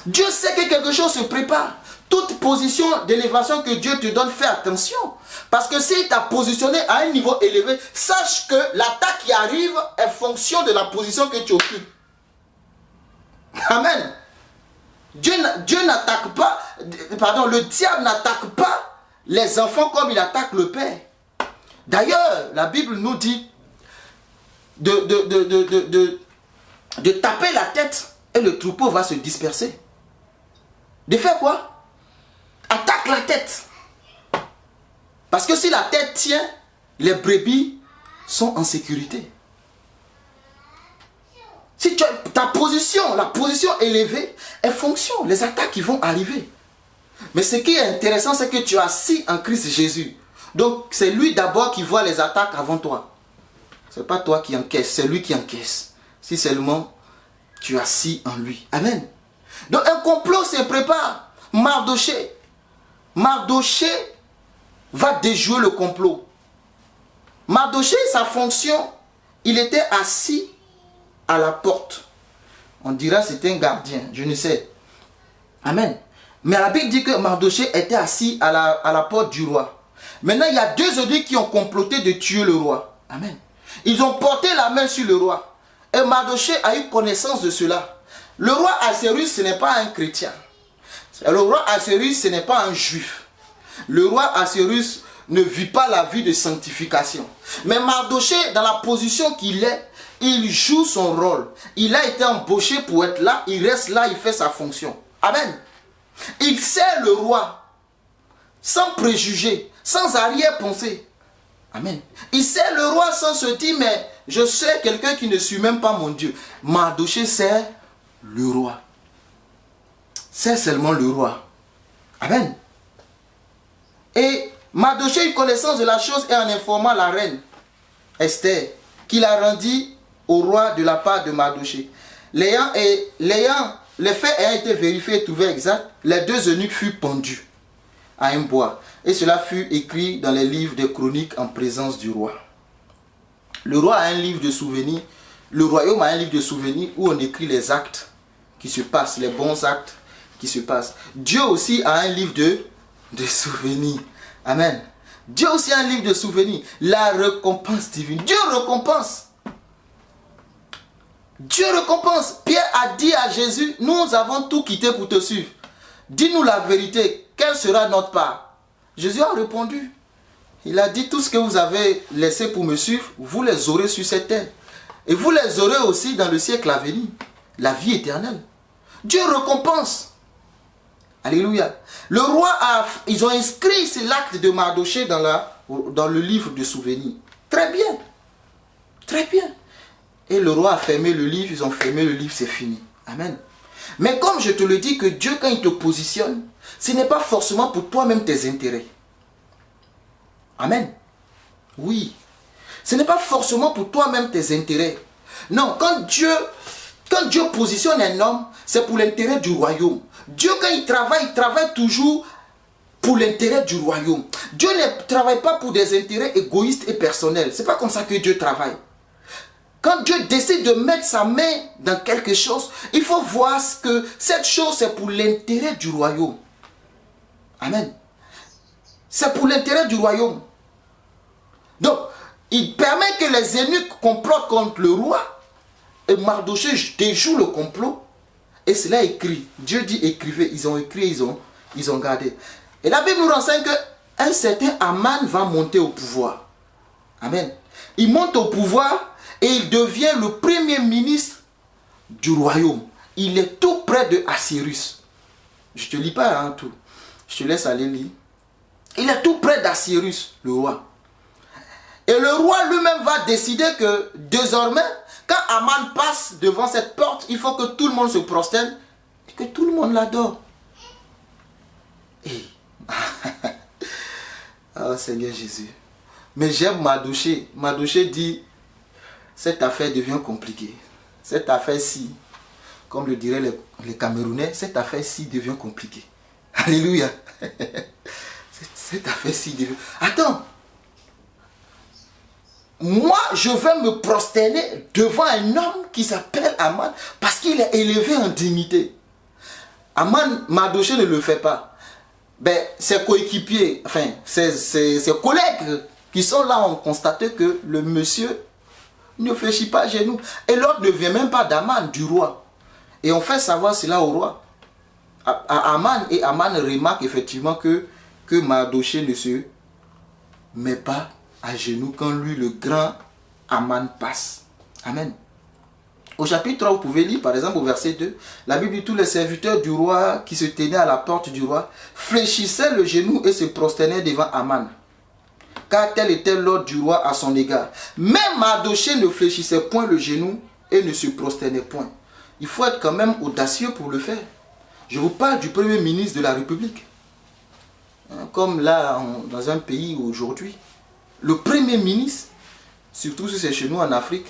Dieu sait que quelque chose se prépare. Toute position d'élévation que Dieu te donne, fais attention. Parce que s'il t'a positionné à un niveau élevé, sache que l'attaque qui arrive est fonction de la position que tu occupes. Amen. Dieu n'attaque pas, pardon, le diable n'attaque pas les enfants comme il attaque le père. D'ailleurs, la Bible nous dit de taper la tête et le troupeau va se disperser. De faire quoi? Attaque la tête. Parce que si la tête tient, les brebis sont en sécurité. Si tu as ta position, la position élevée, elle fonctionne. Les attaques qui vont arriver. Mais ce qui est intéressant, c'est que tu es assis en Christ Jésus. Donc, c'est lui d'abord qui voit les attaques avant toi. Ce n'est pas toi qui encaisses, c'est lui qui encaisse. Si seulement tu es assis en lui. Amen. Donc, un complot se prépare. Mardoché va déjouer le complot. Mardoché, sa fonction, il était assis à la porte. On dira c'était un gardien, je ne sais. Amen. Mais la Bible dit que Mardoché était assis à la porte du roi. Maintenant, il y a deux eunuques qui ont comploté de tuer le roi. Amen. Ils ont porté la main sur le roi. Et Mardoché a eu connaissance de cela. Le roi Assuérus, ce n'est pas un chrétien. Le roi Assuérus, ce n'est pas un juif. Le roi Assuérus ne vit pas la vie de sanctification. Mais Mardoché, dans la position qu'il est, il joue son rôle. Il a été embauché pour être là. Il reste là, il fait sa fonction. Amen. Il sert le roi sans préjugés, sans arrière-pensée. Amen. Il sert le roi sans se dire, mais je sais quelqu'un qui ne suit même pas mon Dieu. Mardoché sert le roi. C'est seulement le roi. Amen. Et Mardoché eut connaissance de la chose et en informant la reine Esther, qui la rendit au roi de la part de Mardoché. Les faits ayant été vérifiés et trouvés exacts, les deux eunuques furent pendus à un bois. Et cela fut écrit dans les livres des chroniques en présence du roi. Le roi a un livre de souvenirs. Le royaume a un livre de souvenirs où on écrit les actes qui se passent, les bons actes qui se passent. Dieu aussi a un livre de souvenirs. Amen. Dieu aussi a un livre de souvenirs. La récompense divine. Dieu récompense. Dieu récompense. Pierre a dit à Jésus, nous avons tout quitté pour te suivre. Dis-nous la vérité. Quelle sera notre part? Jésus a répondu. Il a dit, tout ce que vous avez laissé pour me suivre, vous les aurez sur cette terre. Et vous les aurez aussi dans le siècle à venir. La vie éternelle. Dieu récompense. Alléluia. Le roi ils ont inscrit l'acte de Mardoché dans le livre de souvenirs. Très bien. Très bien. Et le roi a fermé le livre, ils ont fermé le livre, c'est fini. Amen. Mais comme je te le dis que Dieu, quand il te positionne, ce n'est pas forcément pour toi-même tes intérêts. Amen. Oui. Ce n'est pas forcément pour toi-même tes intérêts. Non, quand Dieu positionne un homme, c'est pour l'intérêt du royaume. Dieu, quand il travaille toujours pour l'intérêt du royaume. Dieu ne travaille pas pour des intérêts égoïstes et personnels. Ce n'est pas comme ça que Dieu travaille. Quand Dieu décide de mettre sa main dans quelque chose, il faut voir que cette chose, c'est pour l'intérêt du royaume. Amen. C'est pour l'intérêt du royaume. Donc, il permet que les eunuques complotent contre le roi. Et Mardoché déjoue le complot. Et cela est écrit. Dieu dit écrivez. Ils ont écrit, ils ont gardé. Et la Bible nous renseigne qu'un certain Aman va monter au pouvoir. Amen. Il monte au pouvoir et il devient le premier ministre du royaume. Il est tout près de Assuérus. Je ne te lis pas hein, tout. Je te laisse aller lire. Il est tout près d'Assuérus, le roi. Et le roi lui-même va décider que désormais, quand Aman passe devant cette porte, il faut que tout le monde se prosterne et que tout le monde l'adore. Et... oh Seigneur Jésus. Mais j'aime Mardoché. Mardoché dit, cette affaire devient compliquée. Cette affaire-ci, comme le diraient les Camerounais, cette affaire-ci devient compliquée. Alléluia. Cette affaire-ci devient... Attends. Moi, je vais me prosterner devant un homme qui s'appelle Aman parce qu'il est élevé en dignité. Aman, Mardoché ne le fait pas. Ben, ses coéquipiers, enfin, ses collègues qui sont là ont constaté que le monsieur ne fléchit pas à genoux. Et l'autre ne vient même pas d'Aman, du roi. Et on fait savoir cela au roi. À Aman, et Aman remarque effectivement que Mardoché ne se met pas à genoux quand lui, le grand Aman, passe. Amen. Au chapitre 3, vous pouvez lire, par exemple, au verset 2, la Bible dit, tous les serviteurs du roi qui se tenaient à la porte du roi fléchissaient le genou et se prosternaient devant Aman. car tel était l'ordre du roi à son égard. Même Mardochée ne fléchissait point le genou et ne se prosternait point. Il faut être quand même audacieux pour le faire. Je vous parle du premier ministre de la République. Comme là, dans un pays aujourd'hui, le premier ministre, surtout si c'est chez nous en Afrique,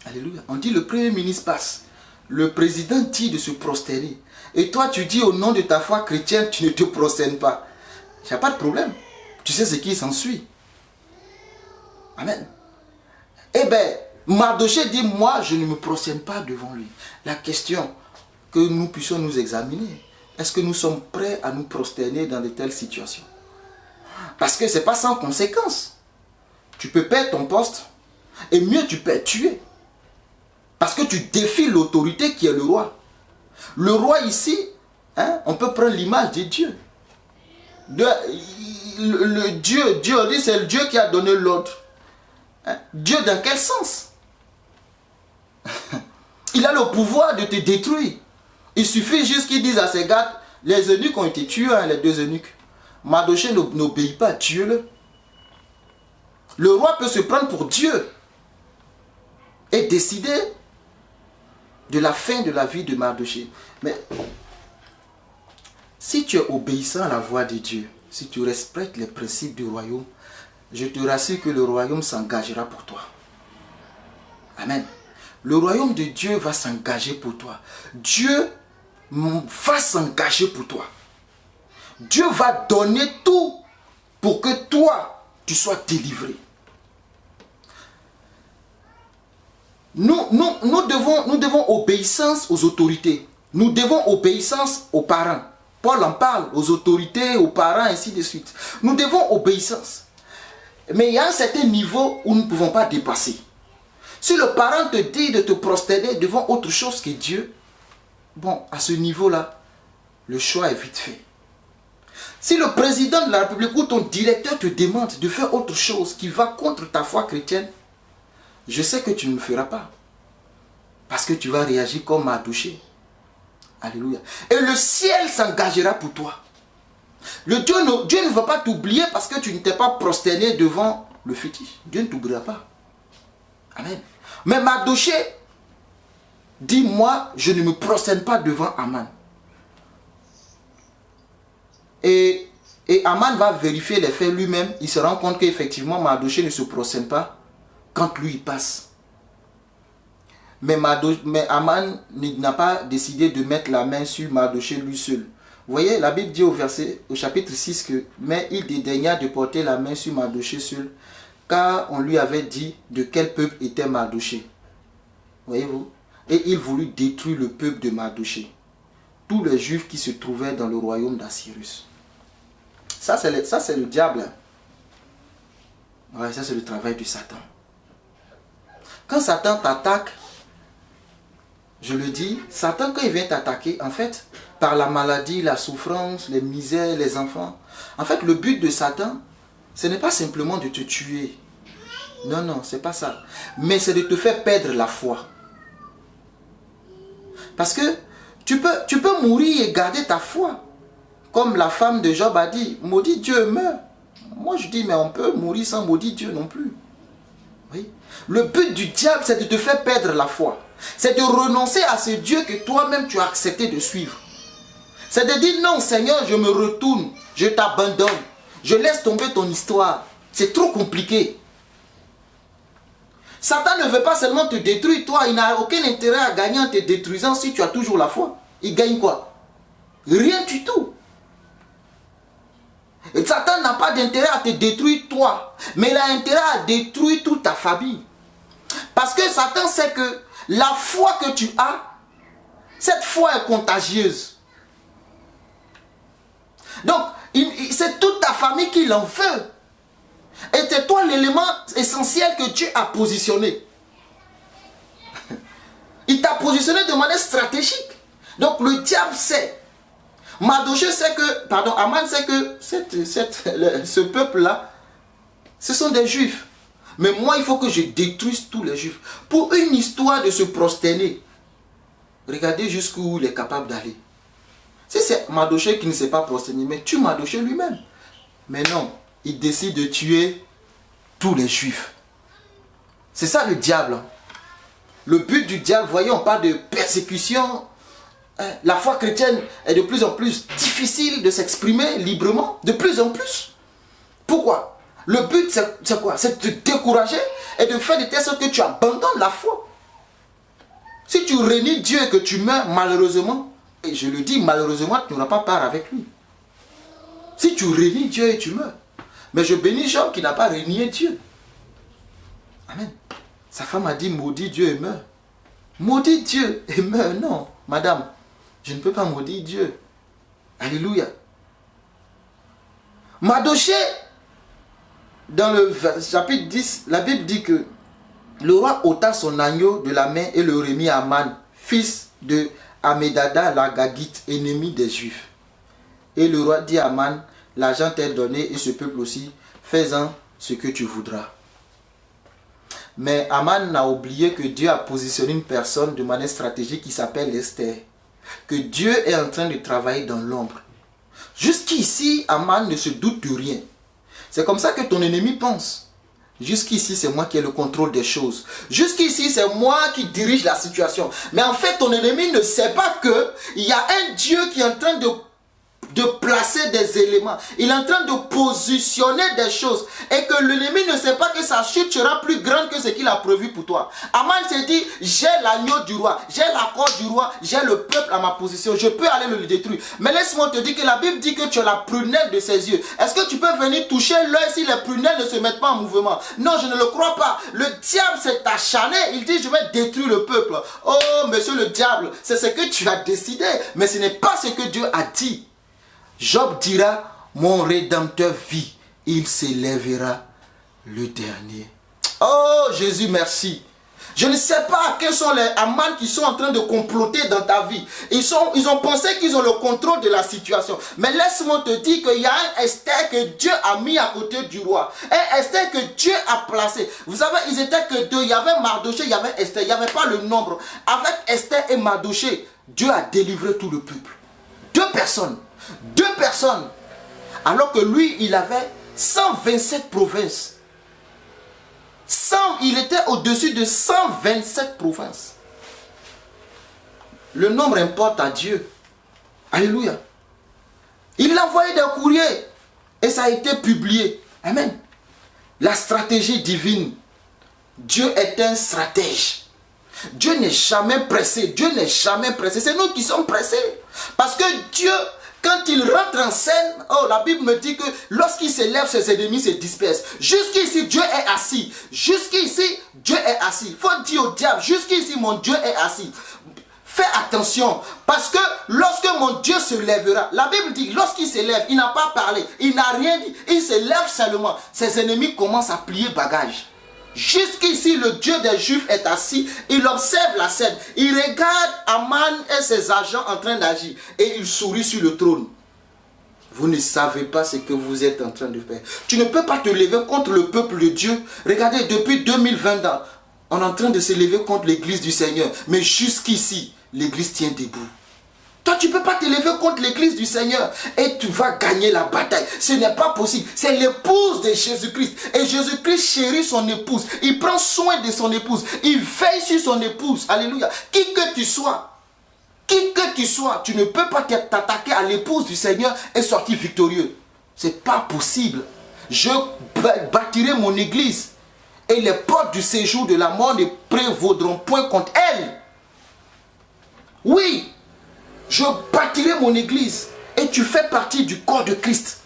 alléluia, on dit le premier ministre passe. Le président dit de se prosterner. Et toi, tu dis au nom de ta foi chrétienne, tu ne te prosternes pas. Il n'y a pas de problème. Tu sais ce qui s'ensuit. Amen. Eh bien, Mardochée dit, moi, je ne me prosterne pas devant lui. La question que nous puissions nous examiner, est-ce que nous sommes prêts à nous prosterner dans de telles situations? Parce que ce n'est pas sans conséquence. Tu peux perdre ton poste, et mieux, tu peux être tué. Parce que tu défies l'autorité qui est le roi. Le roi ici, hein, on peut prendre l'image de Dieu. Dieu, on dit c'est le Dieu qui a donné l'ordre. Hein? Dieu dans quel sens? Il a le pouvoir de te détruire. Il suffit juste qu'il dise à ses gardes, les eunuques ont été tués, hein, les deux eunuques. Mardochée n'obéit pas, tuez-le. Le roi peut se prendre pour Dieu et décider de la fin de la vie de Mardochée. Mais si tu es obéissant à la voix de Dieu, si tu respectes les principes du royaume, je te rassure que le royaume s'engagera pour toi. Amen. Le royaume de Dieu va s'engager pour toi. Dieu va s'engager pour toi. Dieu va donner tout pour que toi, tu sois délivré. Nous devons obéissance aux autorités. Nous devons obéissance aux parents. Paul en parle, aux autorités, aux parents, ainsi de suite. Nous devons obéissance. Mais il y a un certain niveau où nous ne pouvons pas dépasser. Si le parent te dit de te prosterner devant autre chose que Dieu, bon, à ce niveau-là, le choix est vite fait. Si le président de la République ou ton directeur te demande de faire autre chose qui va contre ta foi chrétienne, je sais que tu ne le feras pas. Parce que tu vas réagir comme Mardochée. Alléluia. Et le ciel s'engagera pour toi. Dieu ne va pas t'oublier parce que tu ne t'es pas prosterné devant le fétiche. Dieu ne t'oubliera pas. Amen. Mais Mardochée dit, moi, je ne me prosterne pas devant Aman. Et Aman va vérifier les faits lui-même. Il se rend compte qu'effectivement, Mardochée ne se prosterne pas quand lui il passe. Mais Aman n'a pas décidé de mettre la main sur Mardochée lui seul. Vous voyez, la Bible dit au chapitre 6 que « Mais il dédaigna de porter la main sur Mardochée seul, car on lui avait dit de quel peuple était Mardochée. » Voyez-vous? Et il voulut détruire le peuple de Mardochée. Tous les Juifs qui se trouvaient dans le royaume d'Assyrus. Ça, c'est le diable. Ouais, ça, c'est le travail de Satan. Quand Satan t'attaque, je le dis, Satan, quand il vient t'attaquer, en fait, par la maladie, la souffrance, les misères, les enfants, en fait, le but de Satan, ce n'est pas simplement de te tuer. Non, non, c'est pas ça. Mais c'est de te faire perdre la foi. Parce que tu peux mourir et garder ta foi. Comme la femme de Job a dit, maudit Dieu meurt. Moi, je dis, mais on peut mourir sans maudit Dieu non plus. Oui. Le but du diable, c'est de te faire perdre la foi. C'est de renoncer à ce Dieu que toi-même tu as accepté de suivre. C'est de dire non Seigneur, je me retourne, je t'abandonne, je laisse tomber ton histoire. C'est trop compliqué. Satan ne veut pas seulement te détruire, toi, il n'a aucun intérêt à gagner en te détruisant si tu as toujours la foi. Il gagne quoi? Rien du tout. Et Satan n'a pas d'intérêt à te détruire toi, mais il a intérêt à détruire toute ta famille. Parce que Satan sait que la foi que tu as, cette foi est contagieuse. Donc, c'est toute ta famille qui l'en veut. Et c'est toi l'élément essentiel que Dieu a positionné. Il t'a positionné de manière stratégique. Donc, le diable sait. Mardochée sait que, pardon, Aman sait que ce peuple-là, ce sont des juifs. Mais moi, il faut que je détruise tous les juifs. Pour une histoire de se prosterner, regardez jusqu'où il est capable d'aller. Si c'est Mardochée qui ne s'est pas prosterné, mais tue Mardochée lui-même. Mais non, il décide de tuer tous les juifs. C'est ça le diable. Le but du diable, voyez, on parle de persécution. La foi chrétienne est de plus en plus difficile de s'exprimer librement, de plus en plus. Pourquoi? Le but, c'est quoi? C'est de te décourager et de faire de telle sorte que tu abandonnes la foi. Si tu rénies Dieu et que tu meurs, malheureusement, et je le dis malheureusement, tu n'auras pas part avec lui. Si tu rénies Dieu et tu meurs. Mais je bénis Job qui n'a pas renié Dieu. Amen. Sa femme a dit maudit Dieu et meurt. Maudit Dieu et meurt. Non, madame, je ne peux pas maudire Dieu. Alléluia. Mardochée, dans le chapitre 10, la Bible dit que le roi ôta son agneau de la main et le remit à Aman, fils de Amédada l'Agagite, ennemi des Juifs. Et le roi dit à Aman, l'argent t'est donné et ce peuple aussi, fais-en ce que tu voudras. Mais Aman a oublié que Dieu a positionné une personne de manière stratégique qui s'appelle Esther. Que Dieu est en train de travailler dans l'ombre. Jusqu'ici, Aman ne se doute de rien. C'est comme ça que ton ennemi pense. Jusqu'ici, c'est moi qui ai le contrôle des choses. Jusqu'ici, c'est moi qui dirige la situation. Mais en fait, ton ennemi ne sait pas qu'il y a un Dieu qui est en train de placer des éléments. Il est en train de positionner des choses. Et que l'ennemi ne sait pas que sa chute sera plus grande que ce qu'il a prévu pour toi. Aman s'est dit, j'ai l'agneau du roi, j'ai l'accord du roi, j'ai le peuple à ma position, je peux aller le détruire. Mais laisse-moi te dire que la Bible dit que tu as la prunelle de ses yeux. Est-ce que tu peux venir toucher l'œil si les prunelles ne se mettent pas en mouvement? Non, je ne le crois pas. Le diable s'est acharné. Il dit, je vais détruire le peuple. Oh, monsieur le diable, c'est ce que tu as décidé. Mais ce n'est pas ce que Dieu a dit. Job dira, mon Rédempteur vit, il s'élèvera le dernier. Oh Jésus, merci. Je ne sais pas quels sont les Aman qui sont en train de comploter dans ta vie. Ils ont pensé qu'ils ont le contrôle de la situation. Mais laisse-moi te dire qu'il y a un Esther que Dieu a mis à côté du roi. Un Esther que Dieu a placé. Vous savez, ils étaient que deux. Il y avait Mardochée, il y avait Esther. Il n'y avait pas le nombre. Avec Esther et Mardochée, Dieu a délivré tout le peuple. Deux personnes. Alors que lui, il avait 127 provinces. Il était au-dessus de 127 provinces. Le nombre importe à Dieu. Alléluia. Il a envoyé des courriers et ça a été publié. Amen. La stratégie divine. Dieu est un stratège. Dieu n'est jamais pressé. Dieu n'est jamais pressé. C'est nous qui sommes pressés. Parce que Dieu, quand il rentre en scène, oh, la Bible me dit que lorsqu'il s'élève, ses ennemis se dispersent. Jusqu'ici, Dieu est assis. Jusqu'ici, Dieu est assis. Il faut dire au diable, jusqu'ici, mon Dieu est assis. Fais attention, parce que lorsque mon Dieu se lèvera, la Bible dit, lorsqu'il se lève, il n'a pas parlé, il n'a rien dit, il se lève seulement. Ses ennemis commencent à plier bagage. Jusqu'ici, le Dieu des Juifs est assis, il observe la scène, il regarde Aman et ses agents en train d'agir et il sourit sur le trône. Vous ne savez pas ce que vous êtes en train de faire. Tu ne peux pas te lever contre le peuple de Dieu. Regardez, depuis 2020 ans, on est en train de se lever contre l'église du Seigneur. Mais jusqu'ici, l'église tient debout. Toi, tu ne peux pas te lever contre l'église du Seigneur et tu vas gagner la bataille. Ce n'est pas possible. C'est l'épouse de Jésus-Christ. Et Jésus-Christ chérit son épouse. Il prend soin de son épouse. Il veille sur son épouse. Alléluia. Qui que tu sois, tu ne peux pas t'attaquer à l'épouse du Seigneur et sortir victorieux. Ce n'est pas possible. Je bâtirai mon église et les portes du séjour de la mort ne prévaudront point contre elle. Oui. Je bâtirai mon église et tu fais partie du corps de Christ.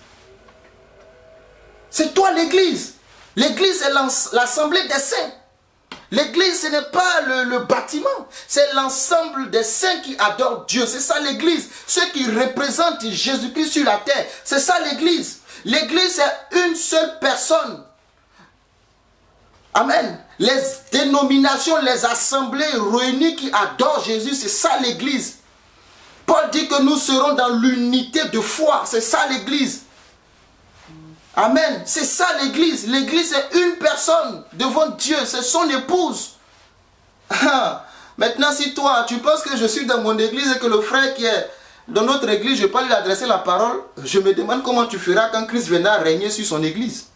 C'est toi l'église. L'église est l'assemblée des saints. L'église, ce n'est pas le bâtiment. C'est l'ensemble des saints qui adorent Dieu. C'est ça l'église. Ceux qui représentent Jésus-Christ sur la terre. C'est ça l'église. L'église, c'est une seule personne. Amen. Les dénominations, les assemblées réunies qui adorent Jésus, c'est ça l'église. Paul dit que nous serons dans l'unité de foi. C'est ça l'église. Amen. C'est ça l'église. L'église est une personne devant Dieu. C'est son épouse. Maintenant, si toi, tu penses que je suis dans mon église et que le frère qui est Dans notre église, je peux lui adresser la parole. Je me demande comment tu feras quand Christ viendra régner sur son église.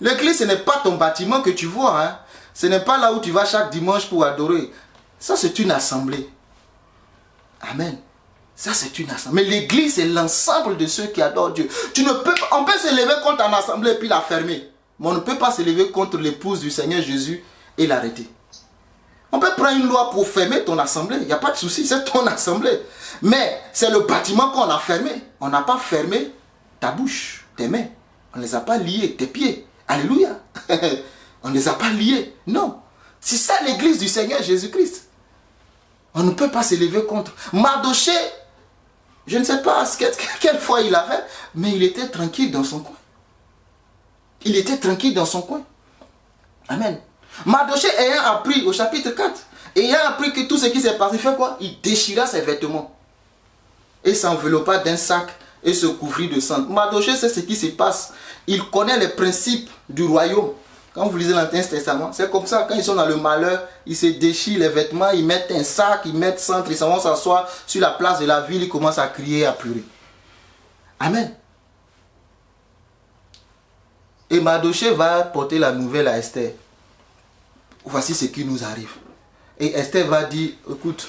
L'église, ce n'est pas ton bâtiment que tu vois. Hein. Ce n'est pas là où tu vas chaque dimanche pour adorer. Ça, c'est une assemblée. Amen. Ça, c'est une assemblée. Mais l'église, c'est l'ensemble de ceux qui adorent Dieu. On peut se lever contre une assemblée et puis la fermer. Mais on ne peut pas se lever contre l'épouse du Seigneur Jésus et l'arrêter. On peut prendre une loi pour fermer ton assemblée. Il n'y a pas de souci, c'est ton assemblée. Mais c'est le bâtiment qu'on a fermé. On n'a pas fermé ta bouche, tes mains. On ne les a pas liés, tes pieds. Alléluia. On ne les a pas liés. Non. C'est ça l'église du Seigneur Jésus-Christ. On ne peut pas se lever contre. Mardoché, je ne sais pas quelle foi il avait, mais il était tranquille dans son coin. Il était tranquille dans son coin. Amen. Mardoché ayant appris au chapitre 4, ayant appris que tout ce qui s'est passé, il fait quoi? Il déchira ses vêtements. Et s'enveloppa d'un sac et se couvrit de sang. Mardoché sait ce qui se passe. Il connaît les principes du royaume. Quand vous lisez l'Ancien Testament, c'est comme ça, quand ils sont dans le malheur, ils se déchirent les vêtements, ils mettent un sac, ils mettent centre, ils s'en vont s'asseoir sur la place de la ville, ils commencent à crier, à pleurer. Amen. Et Mardoché va porter la nouvelle à Esther. Voici ce qui nous arrive. Et Esther va dire, écoute,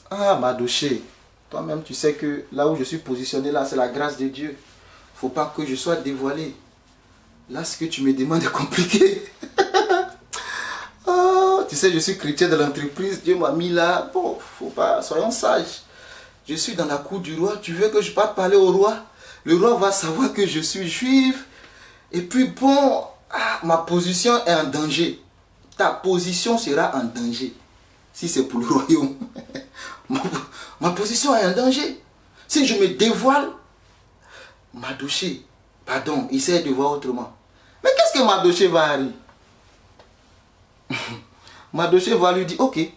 Mardoché, toi-même tu sais que là où je suis positionné là, c'est la grâce de Dieu. Il ne faut pas que je sois dévoilé. Là, ce que tu me demandes est compliqué. Tu sais, je suis chrétien de l'entreprise, Dieu m'a mis là. Bon, faut pas, soyons sages. Je suis dans la cour du roi, tu veux que je parte parler au roi? Le roi va savoir que je suis juif. Et puis bon, ma position est en danger. Ta position sera en danger. Si c'est pour le royaume. ma position est en danger. Si je me dévoile, Mardoché, pardon, essaie de voir autrement. Mais qu'est-ce que Mardoché va arriver? Mardoché va lui dire, ok, il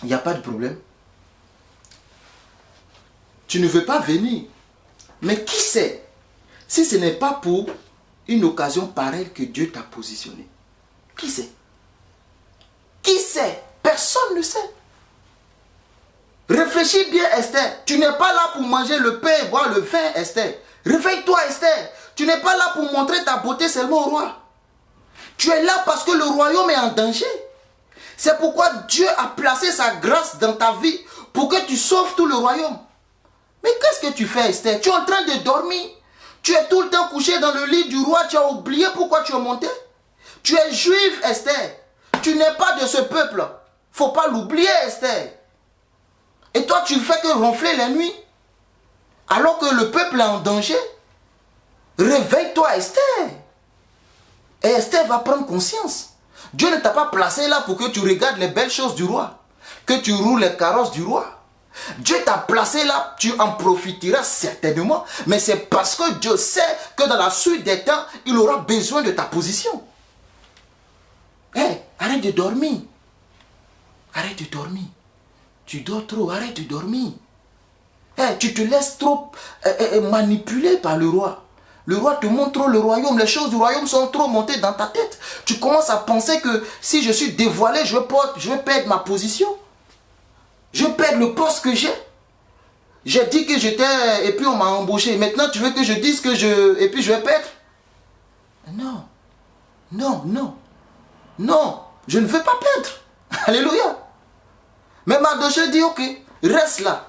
n'y a pas de problème. Tu ne veux pas venir. Mais qui sait, si ce n'est pas pour une occasion pareille que Dieu t'a positionné? Qui sait? Qui sait? Personne ne sait. Réfléchis bien, Esther. Tu n'es pas là pour manger le pain et boire le vin, Esther. Réveille-toi, Esther. Tu n'es pas là pour montrer ta beauté seulement au roi. Tu es là parce que le royaume est en danger. C'est pourquoi Dieu a placé sa grâce dans ta vie pour que tu sauves tout le royaume. Mais qu'est-ce que tu fais, Esther? Tu es en train de dormir. Tu es tout le temps couché dans le lit du roi. Tu as oublié pourquoi tu es monté. Tu es juif, Esther. Tu n'es pas de ce peuple. Il ne faut pas l'oublier, Esther. Et toi, tu ne fais que ronfler la nuit. Alors que le peuple est en danger. Réveille-toi, Esther. Et Esther va prendre conscience. Dieu ne t'a pas placé là pour que tu regardes les belles choses du roi. Que tu roules les carrosses du roi. Dieu t'a placé là, tu en profiteras certainement. Mais c'est parce que Dieu sait que dans la suite des temps, il aura besoin de ta position. Hé, arrête de dormir. Arrête de dormir. Tu dors trop, arrête de dormir. Hey, tu te laisses trop manipuler par le roi. Le roi te montre trop le royaume. Les choses du royaume sont trop montées dans ta tête. Tu commences à penser que si je suis dévoilé, je vais perdre ma position. Je perds le poste que j'ai. J'ai dit que j'étais et puis on m'a embauché. Maintenant tu veux que je dise que et puis je vais perdre? Non. Non, non. Non, je ne veux pas perdre. Alléluia. Mais Mardoché dit, ok, reste là.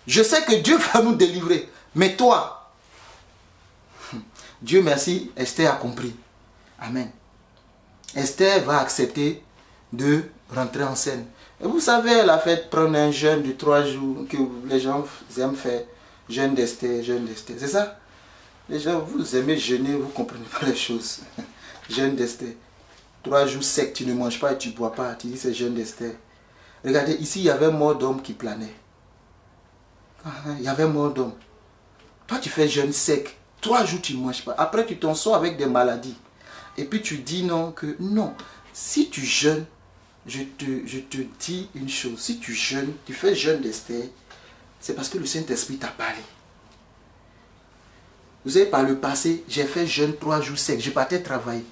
Je sais que Dieu va nous délivrer. Mais toi, Dieu merci, Esther a compris. Amen. Esther va accepter de rentrer en scène. Et vous savez, elle a fait prendre un jeûne de 3 jours que les gens aiment faire. Jeûne d'Esther, jeûne d'Esther. C'est ça? Les gens, vous aimez jeûner, vous ne comprenez pas les choses. Jeûne d'Esther. 3 jours secs, tu ne manges pas et tu ne bois pas. Tu dis c'est jeûne d'Esther. Regardez, ici, il y avait mort d'homme qui planait. Il y avait mort d'homme. Toi, tu fais jeûne sec. 3 jours, tu ne manges pas. Après, tu t'en sors avec des maladies. Et puis, tu dis non, que non. Si tu jeûnes, je te dis une chose. Si tu jeûnes, tu fais jeûne d'Esther, c'est parce que le Saint-Esprit t'a parlé. Vous savez, par le passé, j'ai fait jeûne 3 jours secs. Je partais travailler.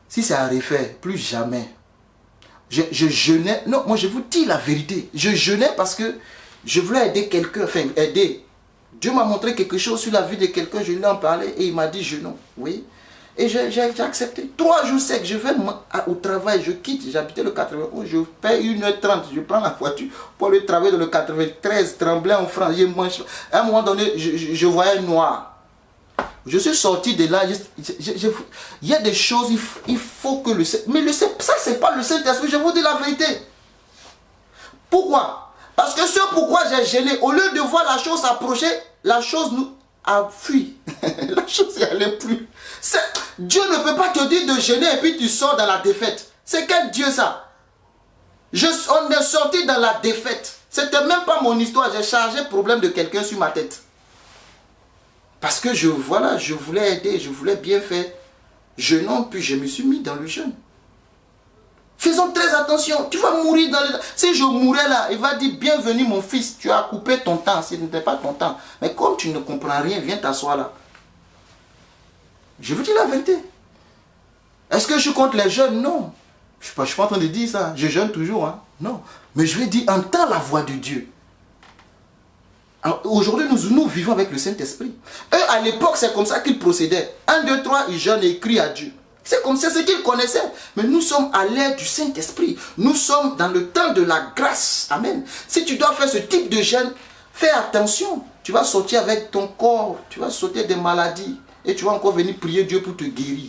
Si c'est à refaire, plus jamais. Je jeûnais. Non, moi je vous dis la vérité. Je jeûnais parce que je voulais aider quelqu'un, enfin aider. Dieu m'a montré quelque chose sur la vie de quelqu'un, je lui en parlais et il m'a dit jeûnons. Oui. Et j'ai accepté. 3 jours secs, je vais au travail, je quitte, j'habitais le 91, je paye 1h30, je prends la voiture pour aller travailler dans le 93, Tremblay en France. À un moment donné, je voyais noir. Je suis sorti de là, il y a des choses, il faut que mais ça c'est pas le Saint-Esprit, je vous dis la vérité. Pourquoi? Parce que ce pourquoi j'ai gêné, au lieu de voir la chose s'approcher, la chose nous a fui. La chose n'y allait plus. Dieu ne peut pas te dire de gêner et puis tu sors dans la défaite. C'est quel Dieu ça? On est sorti dans la défaite. C'était même pas mon histoire, j'ai chargé le problème de quelqu'un sur ma tête. Parce que je voulais aider, je voulais bien faire. Jeûnant, puis je me suis mis dans le jeûne. Faisons très attention, tu vas mourir dans le... Si je mourais là, il va dire, bienvenue mon fils, tu as coupé ton temps, ce n'était pas ton temps. Mais comme tu ne comprends rien, viens t'asseoir là. Je vous dis la vérité. Est-ce que je compte les jeunes? Non. Je ne suis pas en train de dire ça, je jeûne toujours. Hein? Non. Mais je vais dire, entends la voix de Dieu. Aujourd'hui, nous vivons avec le Saint-Esprit. Eux, à l'époque, c'est comme ça qu'ils procédaient. 1, 2, 3, ils jeûnent et ils crient à Dieu. C'est comme ça, c'est ce qu'ils connaissaient. Mais nous sommes à l'ère du Saint-Esprit. Nous sommes dans le temps de la grâce. Amen. Si tu dois faire ce type de jeûne, fais attention. Tu vas sortir avec ton corps. Tu vas sauter des maladies. Et tu vas encore venir prier Dieu pour te guérir.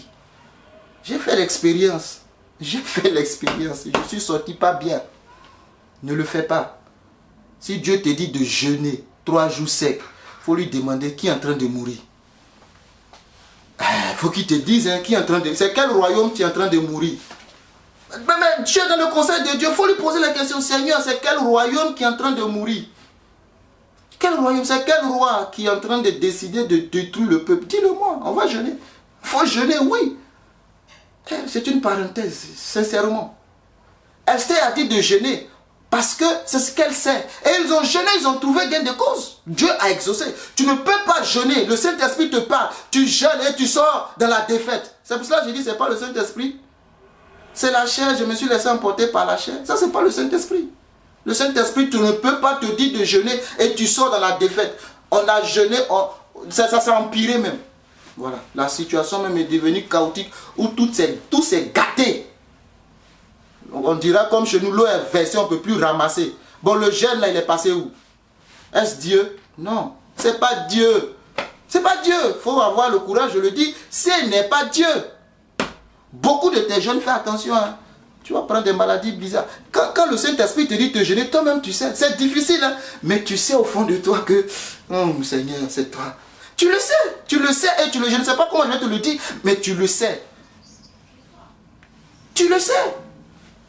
J'ai fait l'expérience. J'ai fait l'expérience. Je suis sorti pas bien. Ne le fais pas. Si Dieu te dit de jeûner 3 jours secs, il faut lui demander qui est en train de mourir. Il faut qu'il te dise hein, qui est en train de... C'est quel royaume qui est en train de mourir? Mais tu es dans le conseil de Dieu, il faut lui poser la question, Seigneur, c'est quel royaume qui est en train de mourir? Quel royaume? C'est quel roi qui est en train de décider de détruire le peuple? Dis-le-moi, on va jeûner. Il faut jeûner, oui. C'est une parenthèse, sincèrement. Esther a dit de jeûner parce que c'est ce qu'elle sait. Et ils ont jeûné, ils ont trouvé gain de cause. Dieu a exaucé. Tu ne peux pas jeûner. Le Saint-Esprit te parle. Tu jeûnes et tu sors dans la défaite. C'est pour cela que je dis, ce n'est pas le Saint-Esprit. C'est la chair, je me suis laissé emporter par la chair. Ça, ce n'est pas le Saint-Esprit. Le Saint-Esprit, tu ne peux pas te dire de jeûner et tu sors dans la défaite. On a jeûné, ça s'est empiré même. Voilà, la situation même est devenue chaotique où tout s'est gâté. On dira comme chez nous, l'eau est versée, on ne peut plus ramasser. Bon, le jeûne là, il est passé où? Est-ce Dieu? Non, c'est pas Dieu. C'est pas Dieu. Il faut avoir le courage, je le dis, ce n'est pas Dieu. Beaucoup de tes jeunes, fais attention. Hein. Tu vas prendre des maladies bizarres. Quand le Saint-Esprit te dit de jeûner, toi-même tu sais. C'est difficile, hein? Mais tu sais au fond de toi que, oh Seigneur, c'est toi. Tu le sais et tu le... Je ne sais pas comment je vais te le dire, mais tu le sais. Tu le sais.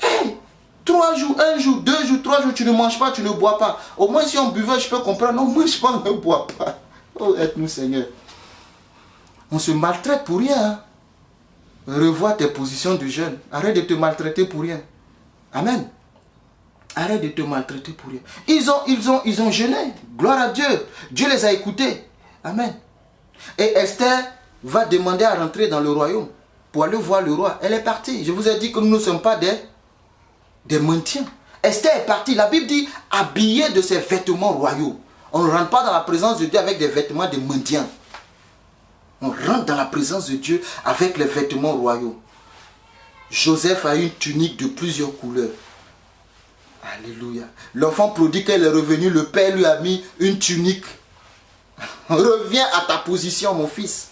Hey, 3 jours, 1 jour, 2 jours, 3 jours, tu ne manges pas, tu ne bois pas. Au moins si on buvait, je peux comprendre. Non, mange pas, ne bois pas. Oh, aide-nous Seigneur. On se maltraite pour rien. Hein? Revois tes positions de jeûne. Arrête de te maltraiter pour rien. Amen. Arrête de te maltraiter pour rien. Ils ont jeûné. Gloire à Dieu. Dieu les a écoutés. Amen. Et Esther va demander à rentrer dans le royaume pour aller voir le roi. Elle est partie. Je vous ai dit que nous ne sommes pas des mendiants. Esther est partie. La Bible dit habillée de ses vêtements royaux. On ne rentre pas dans la présence de Dieu avec des vêtements de mendiants. On rentre dans la présence de Dieu avec les vêtements royaux. Joseph a une tunique de plusieurs couleurs. Alléluia. L'enfant prodigue, elle est revenu, le père lui a mis une tunique. Reviens à ta position, mon fils.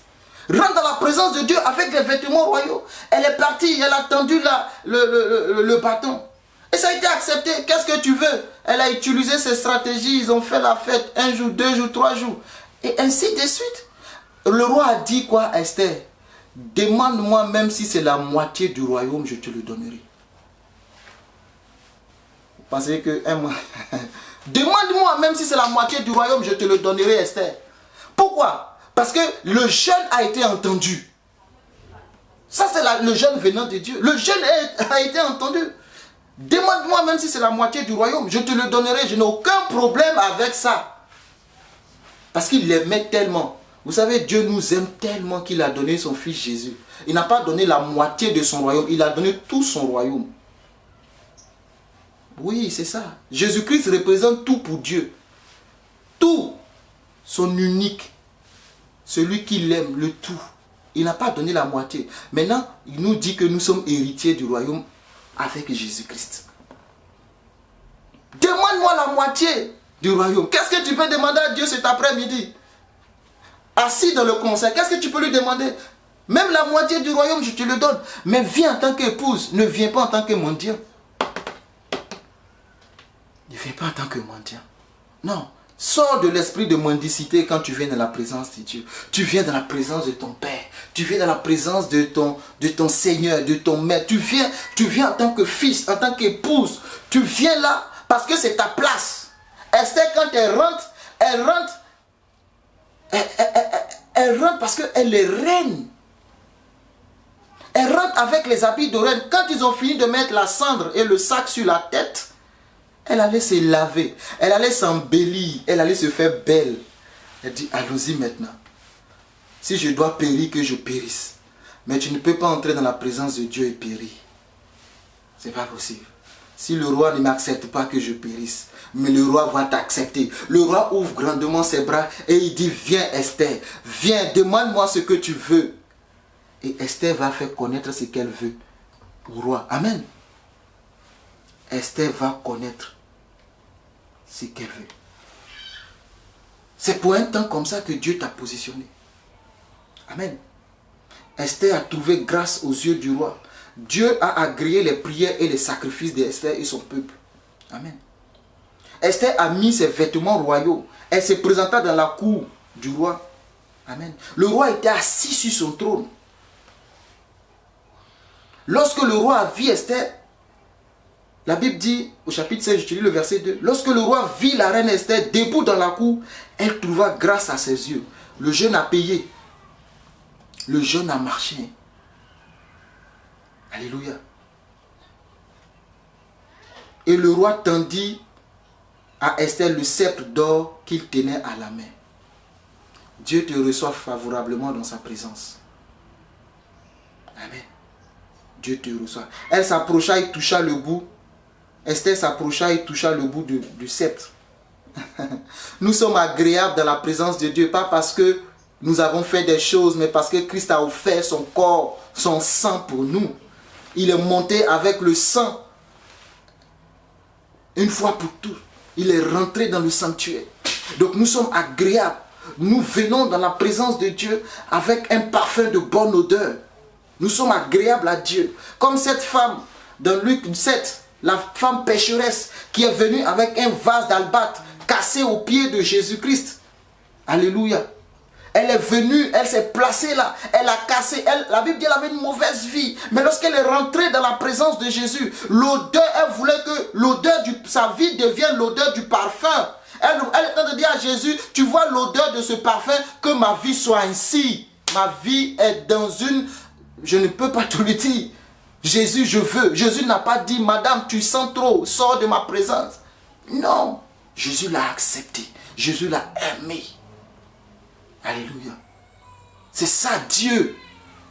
Rentre dans la présence de Dieu avec les vêtements royaux. Elle est partie, elle a tendu le bâton. Et ça a été accepté. Qu'est-ce que tu veux? Elle a utilisé ses stratégies, ils ont fait la fête 1 jour, 2 jours, 3 jours. Et ainsi de suite. Le roi a dit quoi à Esther? Demande-moi même si c'est la moitié du royaume, je te le donnerai. Vous pensez que un mois... Demande-moi même si c'est la moitié du royaume, je te le donnerai, Esther. Pourquoi? Parce que le jeûne a été entendu. Ça, c'est le jeûne venant de Dieu. Le jeûne a été entendu. Demande-moi même si c'est la moitié du royaume, je te le donnerai. Je n'ai aucun problème avec ça. Parce qu'il l'aimait tellement. Vous savez, Dieu nous aime tellement qu'il a donné son fils Jésus. Il n'a pas donné la moitié de son royaume, il a donné tout son royaume. Oui, c'est ça. Jésus-Christ représente tout pour Dieu. Tout. Son unique. Celui qui l'aime, le tout. Il n'a pas donné la moitié. Maintenant, il nous dit que nous sommes héritiers du royaume avec Jésus-Christ. Demande-moi la moitié du royaume. Qu'est-ce que tu peux demander à Dieu cet après-midi? Assis dans le conseil, qu'est-ce que tu peux lui demander? Même la moitié du royaume, je te le donne. Mais viens en tant qu'épouse, ne viens pas en tant que mendiant. Ne viens pas en tant que mendiant. Non. Sors de l'esprit de mendicité quand tu viens dans la présence de Dieu. Tu viens dans la présence de ton Père. Tu viens dans la présence de ton Seigneur, de ton Maître. Tu viens en tant que fils, en tant qu'épouse. Tu viens là parce que c'est ta place. Esther, quand elle rentre, elle rentre parce qu'elle est reine. Elle rentre avec les habits de reine. Quand ils ont fini de mettre la cendre et le sac sur la tête, elle allait se laver, elle allait s'embellir, elle allait se faire belle. Elle dit, allons-y maintenant. Si je dois périr, que je périsse. Mais tu ne peux pas entrer dans la présence de Dieu et périr. C'est pas possible. Si le roi ne m'accepte pas que je périsse, mais le roi va t'accepter. Le roi ouvre grandement ses bras et il dit, viens Esther, viens, demande-moi ce que tu veux. Et Esther va faire connaître ce qu'elle veut au roi. Amen. Esther va connaître ce qu'elle veut. C'est pour un temps comme ça que Dieu t'a positionné. Amen. Esther a trouvé grâce aux yeux du roi. Dieu a agréé les prières et les sacrifices d'Esther et son peuple. Amen. Esther a mis ses vêtements royaux. Elle se présenta dans la cour du roi. Amen. Le roi était assis sur son trône. Lorsque le roi a vu Esther, la Bible dit, au chapitre 16, je te lis le verset 2, lorsque le roi vit la reine Esther debout dans la cour, elle trouva grâce à ses yeux. Le jeûne a payé. Le jeûne a marché. Alléluia. Et le roi tendit à Esther le sceptre d'or qu'il tenait à la main. Dieu te reçoit favorablement dans sa présence. Amen. Dieu te reçoit. Elle s'approcha et toucha le bout. Esther s'approcha et toucha le bout du sceptre. Nous sommes agréables dans la présence de Dieu, pas parce que nous avons fait des choses, mais parce que Christ a offert son corps, son sang pour nous. Il est monté avec le sang, une fois pour toutes. Il est rentré dans le sanctuaire. Donc nous sommes agréables. Nous venons dans la présence de Dieu avec un parfum de bonne odeur. Nous sommes agréables à Dieu. Comme cette femme dans Luc 7, la femme pécheresse qui est venue avec un vase d'albâtre cassé aux pieds de Jésus-Christ. Alléluia. Elle est venue, elle s'est placée là, elle a cassé, la Bible dit qu'elle avait une mauvaise vie. Mais lorsqu'elle est rentrée dans la présence de Jésus, l'odeur, elle voulait que l'odeur de sa vie devienne l'odeur du parfum. Elle est en train de dire à Jésus, tu vois l'odeur de ce parfum, que ma vie soit ainsi. Ma vie est dans une... Je ne peux pas te le dire. Jésus, je veux. Jésus n'a pas dit, madame, tu sens trop, sors de ma présence. Non. Jésus l'a accepté. Jésus l'a aimé. Alléluia. C'est ça Dieu.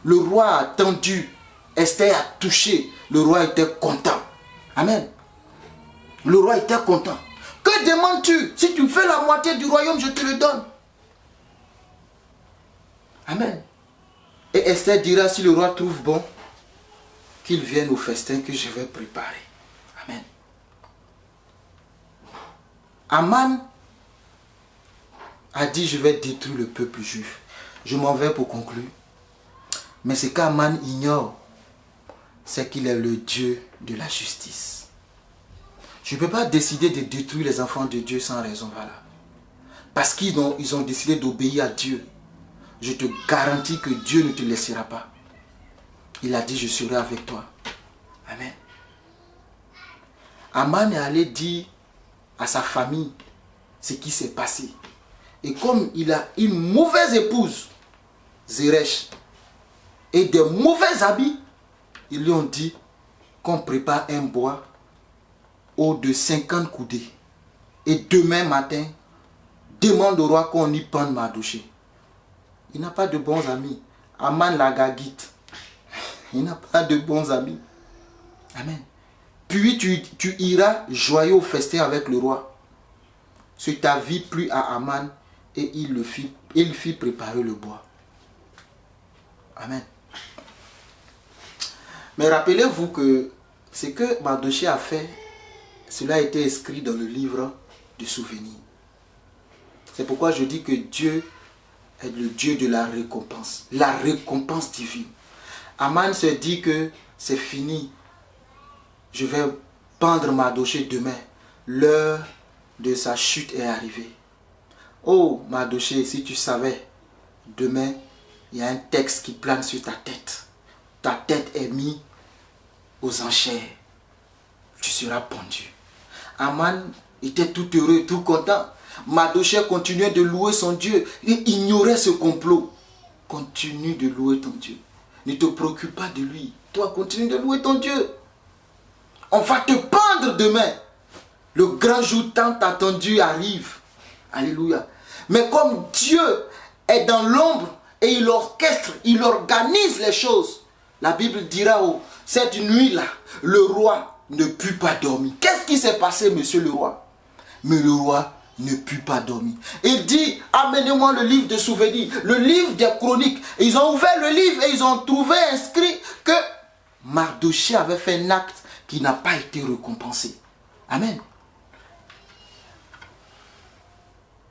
Le roi a attendu. Esther a touché. Le roi était content. Amen. Le roi était content. Que demandes-tu? Si tu fais la moitié du royaume, je te le donne. Amen. Et Esther dira, si le roi trouve bon, qu'il vienne au festin que je vais préparer. Amen. Aman a dit, je vais détruire le peuple juif. Je m'en vais pour conclure. Mais ce qu'Aman ignore, c'est qu'il est le Dieu de la justice. Je ne peux pas décider de détruire les enfants de Dieu sans raison valable. Parce qu'ils ont décidé d'obéir à Dieu. Je te garantis que Dieu ne te laissera pas. Il a dit, je serai avec toi. Amen. Aman est allé dire à sa famille ce qui s'est passé. Et comme il a une mauvaise épouse, Zeresh, et des mauvais habits, ils lui ont dit qu'on prépare un bois haut de 50 coudées. Et demain matin, demande au roi qu'on y pende Mardochée. Il n'a pas de bons amis. Aman la Gagite. Il n'a pas de bons amis. Amen. Puis tu iras joyeux au festin avec le roi. Sur ta vie plut à Aman et il fit préparer le bois. Amen. Mais rappelez-vous que ce que Mardochée a fait, cela a été inscrit dans le livre du souvenir. C'est pourquoi je dis que Dieu est le Dieu de la récompense divine. Aman se dit que c'est fini. Je vais pendre Mardochée demain. L'heure de sa chute est arrivée. Oh Mardochée, si tu savais, demain, il y a un texte qui plane sur ta tête. Ta tête est mise aux enchères. Tu seras pendu. Aman était tout heureux, tout content. Mardochée continuait de louer son Dieu. Il ignorait ce complot. Continue de louer ton Dieu. Ne te préoccupe pas de lui. Toi, continue de louer ton Dieu. On va te pendre demain. Le grand jour tant attendu arrive. Alléluia. Mais comme Dieu est dans l'ombre et il orchestre, il organise les choses. La Bible dira, oh, cette nuit-là, le roi ne put pas dormir. Qu'est-ce qui s'est passé, monsieur le roi? Mais le roi ne put pas dormir. Il dit, amenez-moi le livre de souvenirs, le livre des chroniques. Et ils ont ouvert le livre et ils ont trouvé inscrit que Mardochée avait fait un acte qui n'a pas été récompensé. Amen.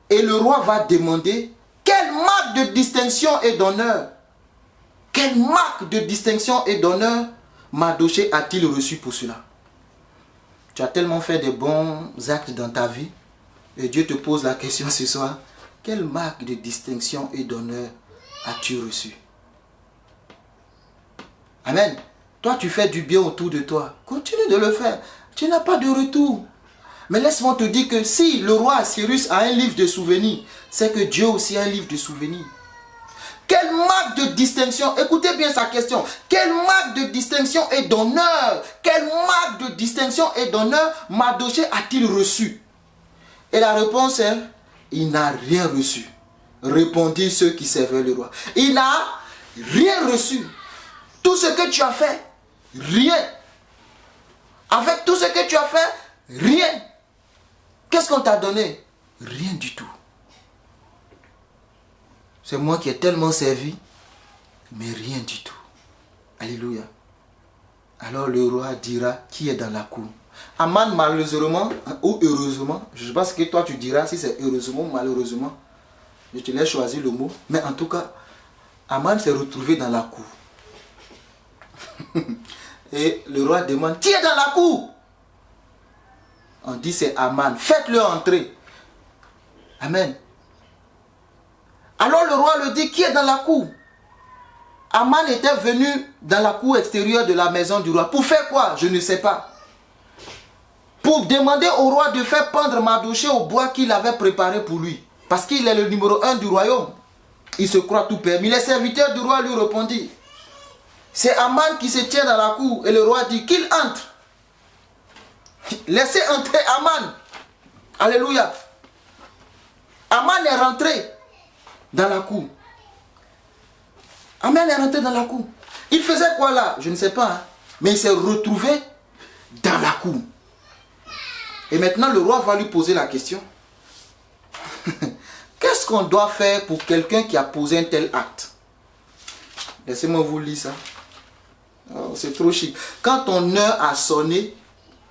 Et le roi va demander, quelle marque de distinction et d'honneur, quelle marque de distinction et d'honneur Mardochée a-t-il reçu pour cela? Tu as tellement fait de bons actes dans ta vie et Dieu te pose la question ce soir, quelle marque de distinction et d'honneur as-tu reçu? Amen. Toi, tu fais du bien autour de toi. Continue de le faire. Tu n'as pas de retour. Mais laisse-moi te dire que si le roi Assyrus a un livre de souvenirs, c'est que Dieu aussi a un livre de souvenirs. Quelle marque de distinction, écoutez bien sa question, quelle marque de distinction et d'honneur, quelle marque de distinction et d'honneur Mardochée a-t-il reçu? Et la réponse est, il n'a rien reçu. Répondit ceux qui servaient le roi. Il n'a rien reçu. Tout ce que tu as fait, rien. Avec tout ce que tu as fait, rien. Qu'est-ce qu'on t'a donné? Rien du tout. C'est moi qui ai tellement servi, mais rien du tout. Alléluia. Alors le roi dira qui est dans la cour. Aman, malheureusement ou heureusement, je ne sais pas ce que toi tu diras, si c'est heureusement ou malheureusement, je te laisse choisir le mot, mais en tout cas, Aman s'est retrouvé dans la cour. Et le roi demande, qui est dans la cour? On dit c'est Aman, faites-le entrer. Amen. Alors le roi le dit, qui est dans la cour? Aman était venu dans la cour extérieure de la maison du roi. Pour faire quoi? Je ne sais pas. Pour demander au roi de faire pendre Mardochée au bois qu'il avait préparé pour lui. Parce qu'il est le numéro 1 du royaume. Il se croit tout permis. Les serviteurs du roi lui répondirent. C'est Aman qui se tient dans la cour. Et le roi dit qu'il entre. Laissez entrer Aman. Alléluia. Aman est rentré dans la cour. Aman est rentré dans la cour. Il faisait quoi là? Je ne sais pas. Hein? Mais il s'est retrouvé dans la cour. Et maintenant le roi va lui poser la question. Qu'est-ce qu'on doit faire pour quelqu'un qui a posé un tel acte? Laissez-moi vous lire ça. Oh, c'est trop chic. Quand ton heure a sonné,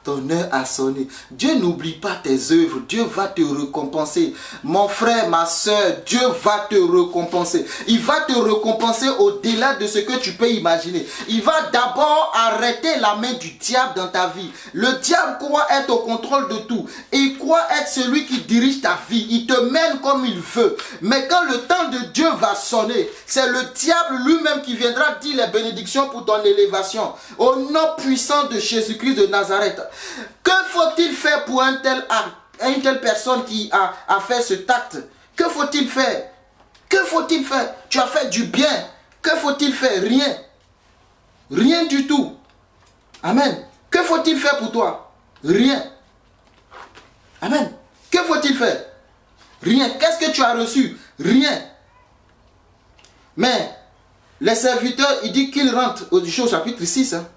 ton heure a sonné. Dieu n'oublie pas tes œuvres. Dieu va te récompenser. Mon frère, ma soeur, Dieu va te récompenser. Il va te récompenser au-delà de ce que tu peux imaginer. Il va d'abord arrêter la main du diable dans ta vie. Le diable croit être au contrôle de tout. Il croit être celui qui dirige ta vie. Il te mène comme il veut. Mais quand le temps de Dieu va sonner, c'est le diable lui-même qui viendra dire les bénédictions pour ton élévation. Au nom puissant de Jésus-Christ de Nazareth. Que faut-il faire pour une telle personne qui a fait cet acte? Que faut-il faire? Que faut-il faire? Tu as fait du bien. Que faut-il faire? Rien. Rien du tout. Amen. Que faut-il faire pour toi? Rien. Amen. Que faut-il faire? Rien. Qu'est-ce que tu as reçu? Rien. Mais les serviteurs, il dit qu'ils rentrent au chapitre 6. Hein.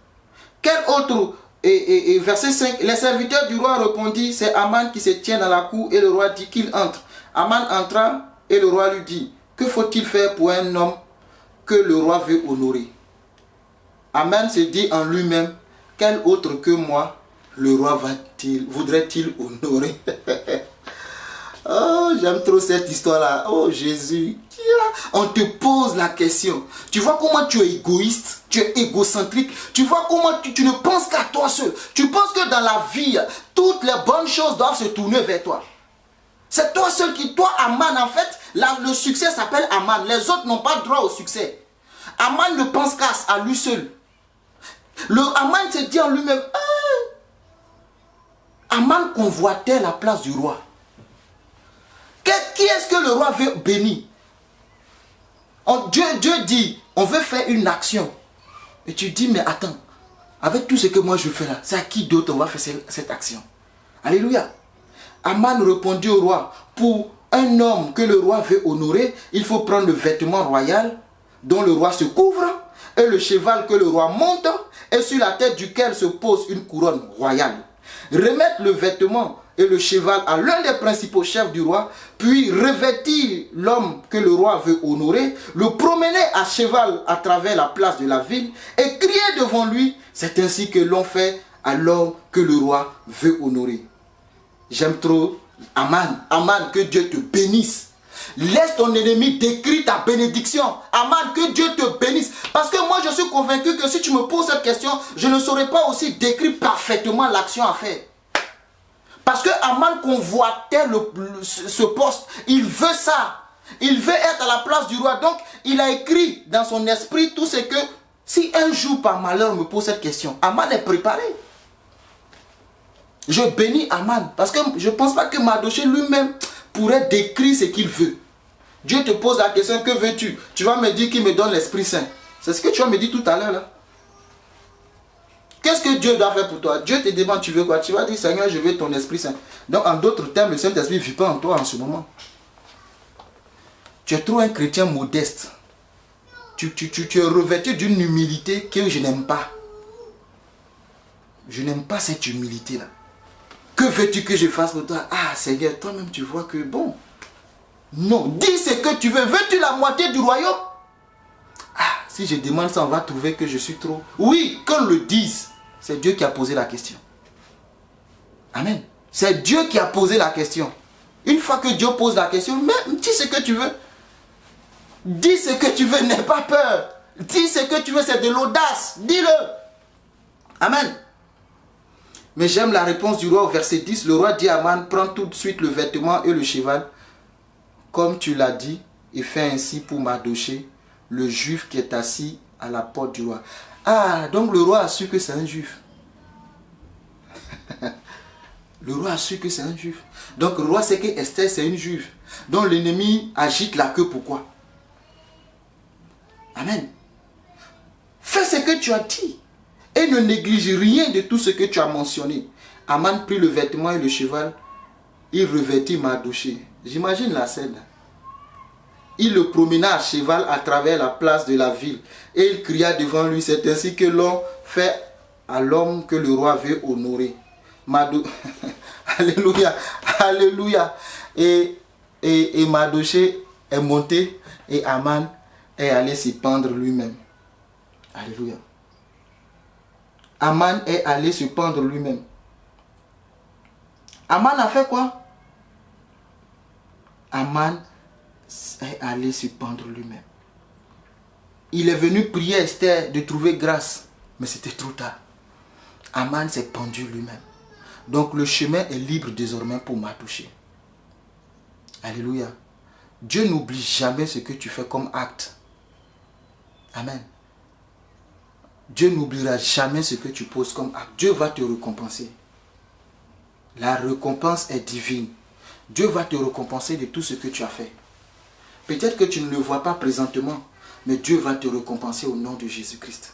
Quel autre Et verset 5, les serviteurs du roi répondirent, c'est Aman qui se tient dans la cour et le roi dit qu'il entre. Aman entra et le roi lui dit, que faut-il faire pour un homme que le roi veut honorer? Aman se dit en lui-même, quel autre que moi le roi voudrait-il honorer? Oh, j'aime trop cette histoire-là. Oh, Jésus. On te pose la question. Tu vois comment tu es égoïste, tu es égocentrique. Tu vois comment tu ne penses qu'à toi seul. Tu penses que dans la vie, toutes les bonnes choses doivent se tourner vers toi. C'est toi seul qui, toi, Aman, en fait, là, le succès s'appelle Aman. Les autres n'ont pas droit au succès. Aman ne pense qu'à lui seul. Aman se dit en lui-même, Aman convoitait la place du roi. Qui est-ce que le roi veut bénir? Dieu dit, on veut faire une action. Et tu dis, mais attends, avec tout ce que moi je fais là, c'est à qui d'autre on va faire cette action? Alléluia. Aman répondit au roi, pour un homme que le roi veut honorer, il faut prendre le vêtement royal dont le roi se couvre et le cheval que le roi monte et sur la tête duquel se pose une couronne royale. Remettre le vêtement et le cheval à l'un des principaux chefs du roi, puis revêtir l'homme que le roi veut honorer, le promener à cheval à travers la place de la ville et crier devant lui. C'est ainsi que l'on fait à l'homme que le roi veut honorer. J'aime trop Aman. Aman, que Dieu te bénisse. Laisse ton ennemi décrire ta bénédiction. Aman, que Dieu te bénisse. Parce que moi, je suis convaincu que si tu me poses cette question, je ne saurais pas aussi décrire parfaitement l'action à faire. Parce que Aman convoitait ce poste. Il veut ça. Il veut être à la place du roi. Donc, il a écrit dans son esprit tout ce que, si un jour par malheur on me pose cette question, Aman est préparé. Je bénis Aman. Parce que je ne pense pas que Mardochée lui-même pourrait décrire ce qu'il veut. Dieu te pose la question, que veux-tu? Tu vas me dire qu'il me donne l'Esprit Saint. C'est ce que tu vas me dire tout à l'heure là. Qu'est-ce que Dieu doit faire pour toi? Dieu te demande, tu veux quoi? Tu vas dire, Seigneur, je veux ton Esprit Saint. Donc, en d'autres termes, le Saint-Esprit ne vit pas en toi en ce moment. Tu es trop un chrétien modeste. Tu es revêtu d'une humilité que je n'aime pas. Je n'aime pas cette humilité-là. Que veux-tu que je fasse pour toi? Ah, Seigneur, toi-même, tu vois que bon. Non, dis ce que tu veux. Veux-tu la moitié du royaume? Ah, si je demande ça, on va trouver que je suis trop. Oui, qu'on le dise. C'est Dieu qui a posé la question. Amen. C'est Dieu qui a posé la question. Une fois que Dieu pose la question, mais dis ce que tu veux. Dis ce que tu veux, n'aie pas peur. Dis ce que tu veux, c'est de l'audace. Dis-le. Amen. Mais j'aime la réponse du roi au verset 10. Le roi dit à Aman, prends tout de suite le vêtement et le cheval, comme tu l'as dit, et fais ainsi pour Mardochée, le juif qui est assis à la porte du roi. Ah, donc le roi a su que c'est un juif. Le roi a su que c'est un juif. Donc le roi sait que Esther c'est une juive. Donc l'ennemi agite la queue, pourquoi? Amen. Fais ce que tu as dit. Et ne néglige rien de tout ce que tu as mentionné. Aman prit le vêtement et le cheval. Il revêtit Mardochée. J'imagine la scène. Il le promena à cheval à travers la place de la ville. Et il cria devant lui, c'est ainsi que l'on fait à l'homme que le roi veut honorer. Alléluia, alléluia. Et Mardochée est monté et Aman est allé s'y pendre lui-même. Alléluia. Aman est allé se pendre lui-même. Aman a fait quoi? Aman est allé se pendre lui-même. Il est venu prier Esther de trouver grâce, mais c'était trop tard. Aman s'est pendu lui-même. Donc le chemin est libre désormais pour Mardochée. Alléluia. Dieu n'oublie jamais ce que tu fais comme acte. Amen. Dieu n'oubliera jamais ce que tu poses comme acte. Dieu va te récompenser. La récompense est divine. Dieu va te récompenser de tout ce que tu as fait. Peut-être que tu ne le vois pas présentement, mais Dieu va te récompenser au nom de Jésus-Christ.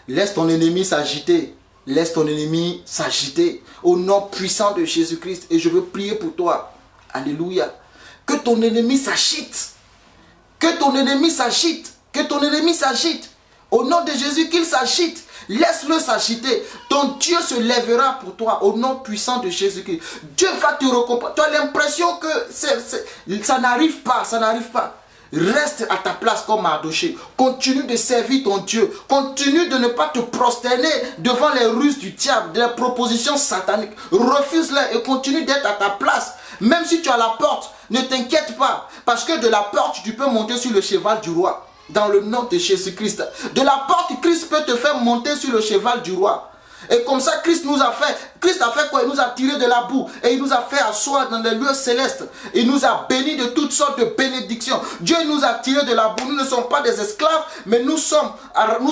Laisse ton ennemi s'agiter. Laisse ton ennemi s'agiter au nom puissant de Jésus-Christ. Et je veux prier pour toi. Alléluia. Que ton ennemi s'agite. Que ton ennemi s'agite. Que ton ennemi s'agite. Au nom de Jésus, qu'il s'agite. Laisse-le s'agiter. Ton Dieu se lèvera pour toi au nom puissant de Jésus-Christ. Dieu va te récompenser. Tu as l'impression que ça n'arrive pas, ça n'arrive pas. Reste à ta place comme Mardochée. Continue de servir ton Dieu. Continue de ne pas te prosterner devant les ruses du diable, des propositions sataniques. Refuse-les et continue d'être à ta place. Même si tu as la porte, ne t'inquiète pas. Parce que de la porte, tu peux monter sur le cheval du roi. Dans le nom de Jésus-Christ. De la porte, Christ peut te faire monter sur le cheval du roi. Et comme ça, Christ a fait quoi? Il nous a tiré de la boue et il nous a fait asseoir dans les lieux célestes. Il nous a bénis de toutes sortes de bénédictions. Dieu nous a tiré de la boue. Nous ne sommes pas des esclaves, mais nous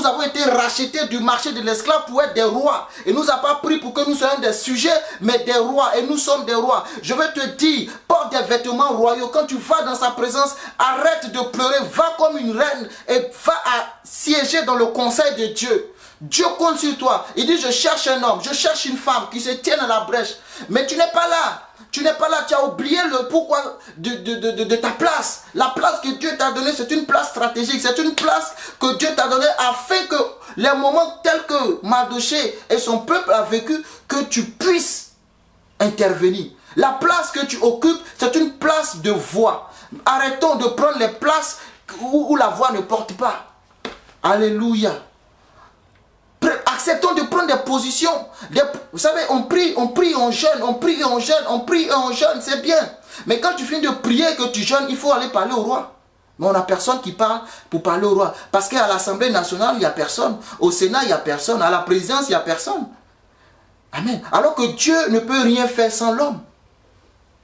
avons été rachetés du marché de l'esclave pour être des rois. Il ne nous a pas pris pour que nous soyons des sujets, mais des rois. Et nous sommes des rois. Je vais te dire, porte des vêtements royaux. Quand tu vas dans sa présence, arrête de pleurer. Va comme une reine et va siéger dans le conseil de Dieu. Dieu compte sur toi. Il dit, je cherche un homme, je cherche une femme qui se tienne à la brèche. Mais tu n'es pas là. Tu n'es pas là. Tu as oublié le pourquoi de ta place. La place que Dieu t'a donnée, c'est une place stratégique. C'est une place que Dieu t'a donnée afin que les moments tels que Mardochée et son peuple a vécu, que tu puisses intervenir. La place que tu occupes, c'est une place de voix. Arrêtons de prendre les places où la voix ne porte pas. Alléluia. Acceptons de prendre des positions. Vous savez, on prie, on jeûne, on prie, on jeûne, on prie, on jeûne, c'est bien. Mais quand tu finis de prier, que tu jeûnes, il faut aller parler au roi. Mais on n'a personne qui parle pour parler au roi. Parce qu'à l'Assemblée nationale, il n'y a personne. Au Sénat, il n'y a personne. À la présidence, il n'y a personne. Amen. Alors que Dieu ne peut rien faire sans l'homme.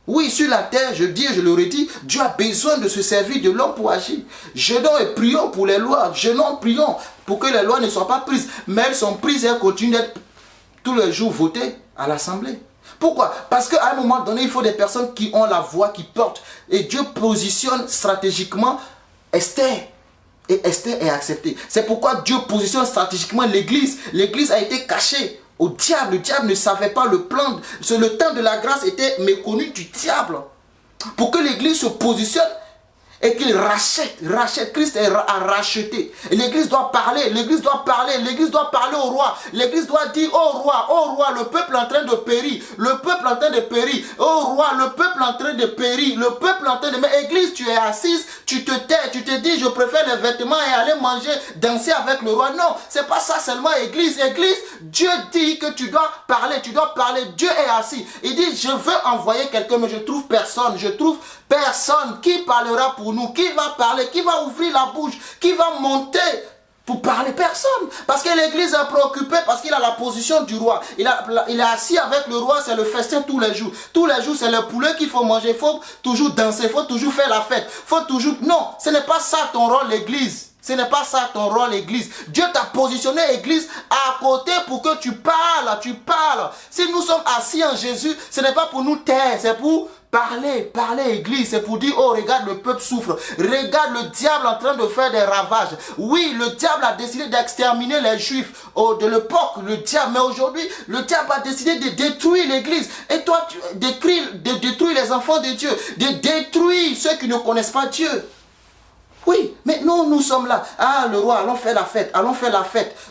Oui, sur la terre, je dis et je le redis, Dieu a besoin de se servir de l'homme pour agir. Jeûnons et prions pour les lois. Jeûnons, prions pour que les lois ne soient pas prises. Mais elles sont prises et elles continuent d'être tous les jours votées à l'Assemblée. Pourquoi? Parce qu'à un moment donné, il faut des personnes qui ont la voix, qui portent. Et Dieu positionne stratégiquement Esther. Et Esther est acceptée. C'est pourquoi Dieu positionne stratégiquement l'Église. L'Église a été cachée au diable. Le diable ne savait pas le plan. Le temps de la grâce était méconnu du diable. Pour que l'Église se positionne et qu'il rachète. Christ a racheté. L'église doit parler, l'église doit parler, l'église doit parler au roi. L'église doit dire, oh roi, le peuple est en train de périr. Le peuple est en train de périr. Oh roi, le peuple est en train de périr. Le peuple est en train de... Mais église, tu es assise, tu te tais, tu te dis, je préfère les vêtements et aller manger, danser avec le roi. Non, c'est pas ça seulement église. Église, Dieu dit que tu dois parler, Dieu est assis. Il dit, je veux envoyer quelqu'un, mais je trouve personne. Personne qui parlera pour nous, qui va parler, qui va ouvrir la bouche, qui va monter pour parler. Personne. Parce que l'église est préoccupée, parce qu'il a la position du roi. Il est assis avec le roi, c'est le festin tous les jours. Tous les jours, c'est le poulet qu'il faut manger. Il faut toujours danser, il faut toujours faire la fête. Non, ce n'est pas ça ton rôle, l'église. Ce n'est pas ça ton rôle, église. Dieu t'a positionné, église, à côté pour que tu parles. Si nous sommes assis en Jésus, ce n'est pas pour nous taire, c'est pour parler, église. C'est pour dire, oh, regarde, le peuple souffre. Regarde le diable en train de faire des ravages. Oui, le diable a décidé d'exterminer les juifs de l'époque, le diable. Mais aujourd'hui, le diable a décidé de détruire l'église. Et toi, de détruire les enfants de Dieu, de détruire ceux qui ne connaissent pas Dieu. Oui, mais nous sommes là. Ah, le roi, allons faire la fête.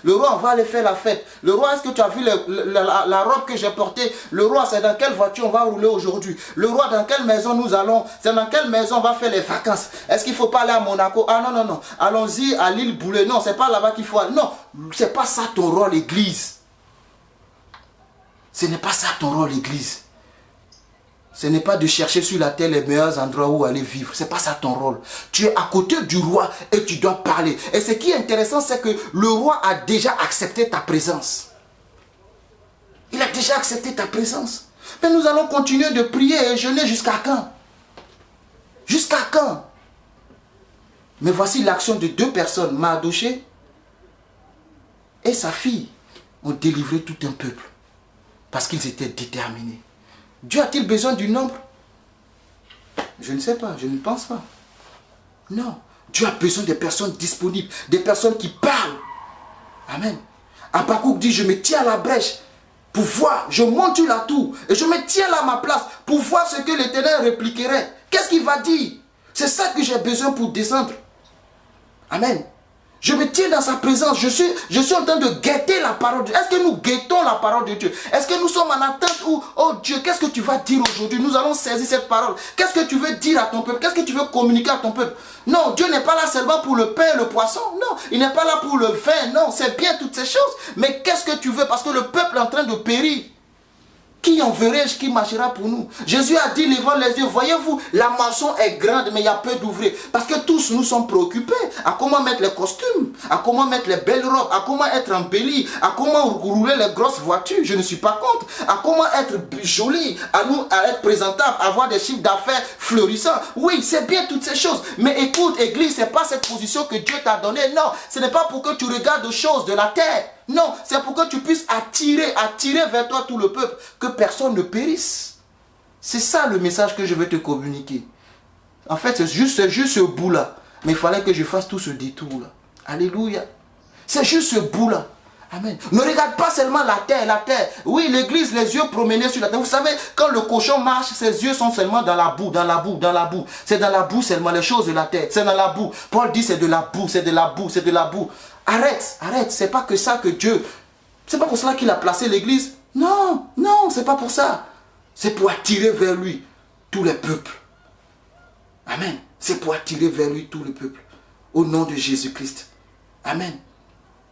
Le roi, on va aller faire la fête. Le roi, est-ce que tu as vu la robe que j'ai portée? Le roi, c'est dans quelle voiture on va rouler aujourd'hui? Le roi, dans quelle maison nous allons? C'est dans quelle maison on va faire les vacances? Est-ce qu'il ne faut pas aller à Monaco? Ah non. Allons-y à l'île Boulet. Non, c'est pas là-bas qu'il faut aller. Non, c'est pas ça ton rôle, église. Ce n'est pas ça ton rôle, église. Ce n'est pas de chercher sur la terre les meilleurs endroits où aller vivre. Ce n'est pas ça ton rôle. Tu es à côté du roi et tu dois parler. Et ce qui est intéressant, c'est que le roi a déjà accepté ta présence. Il a déjà accepté ta présence. Mais nous allons continuer de prier et jeûner jusqu'à quand? Jusqu'à quand? Mais voici l'action de deux personnes, Mardochée et sa fille, ont délivré tout un peuple. Parce qu'ils étaient déterminés. Dieu a-t-il besoin du nombre? Je ne sais pas, je ne pense pas. Non, Dieu a besoin des personnes disponibles, des personnes qui parlent. Amen. Habakkuk dit, je me tiens à la brèche pour voir, je monte sur la tour et je me tiens là à ma place pour voir ce que l'Éternel répliquerait. Qu'est-ce qu'il va dire? C'est ça que j'ai besoin pour descendre. Amen. Je me tiens dans sa présence. Je suis en train de guetter la parole de Dieu. Est-ce que nous guettons la parole de Dieu? Est-ce que nous sommes en attente où, oh Dieu, qu'est-ce que tu vas dire aujourd'hui? Nous allons saisir cette parole. Qu'est-ce que tu veux dire à ton peuple? Qu'est-ce que tu veux communiquer à ton peuple? Non, Dieu n'est pas là seulement pour le pain et le poisson. Non, il n'est pas là pour le vin. Non, c'est bien toutes ces choses. Mais qu'est-ce que tu veux? Parce que le peuple est en train de périr. Qui enverrai-je qui marchera pour nous? Jésus a dit, levant les yeux, voyez-vous, la moisson est grande, mais il y a peu d'ouvriers. Parce que tous nous sommes préoccupés à comment mettre les costumes, à comment mettre les belles robes, à comment être embellis, à comment rouler les grosses voitures. Je ne suis pas contre. À comment être joli, à être présentable, à avoir des chiffres d'affaires florissants. Oui, c'est bien toutes ces choses. Mais écoute, Église, ce n'est pas cette position que Dieu t'a donnée. Non, ce n'est pas pour que tu regardes aux choses de la terre. Non, c'est pour que tu puisses attirer vers toi tout le peuple, que personne ne périsse. C'est ça le message que je veux te communiquer. En fait, c'est juste ce bout-là. Mais il fallait que je fasse tout ce détour-là. Alléluia. C'est juste ce bout-là. Amen. Ne regarde pas seulement la terre, la terre. Oui, l'église, les yeux promenés sur la terre. Vous savez, quand le cochon marche, ses yeux sont seulement dans la boue, dans la boue, dans la boue. C'est dans la boue seulement les choses de la terre. C'est dans la boue. Paul dit c'est de la boue, c'est de la boue, c'est de la boue. Arrête, arrête. C'est pas que ça que Dieu... C'est pas pour cela qu'il a placé l'église. Non, non, c'est pas pour ça. C'est pour attirer vers lui tous les peuples. Amen. C'est pour attirer vers lui tout le peuple. Au nom de Jésus-Christ. Amen.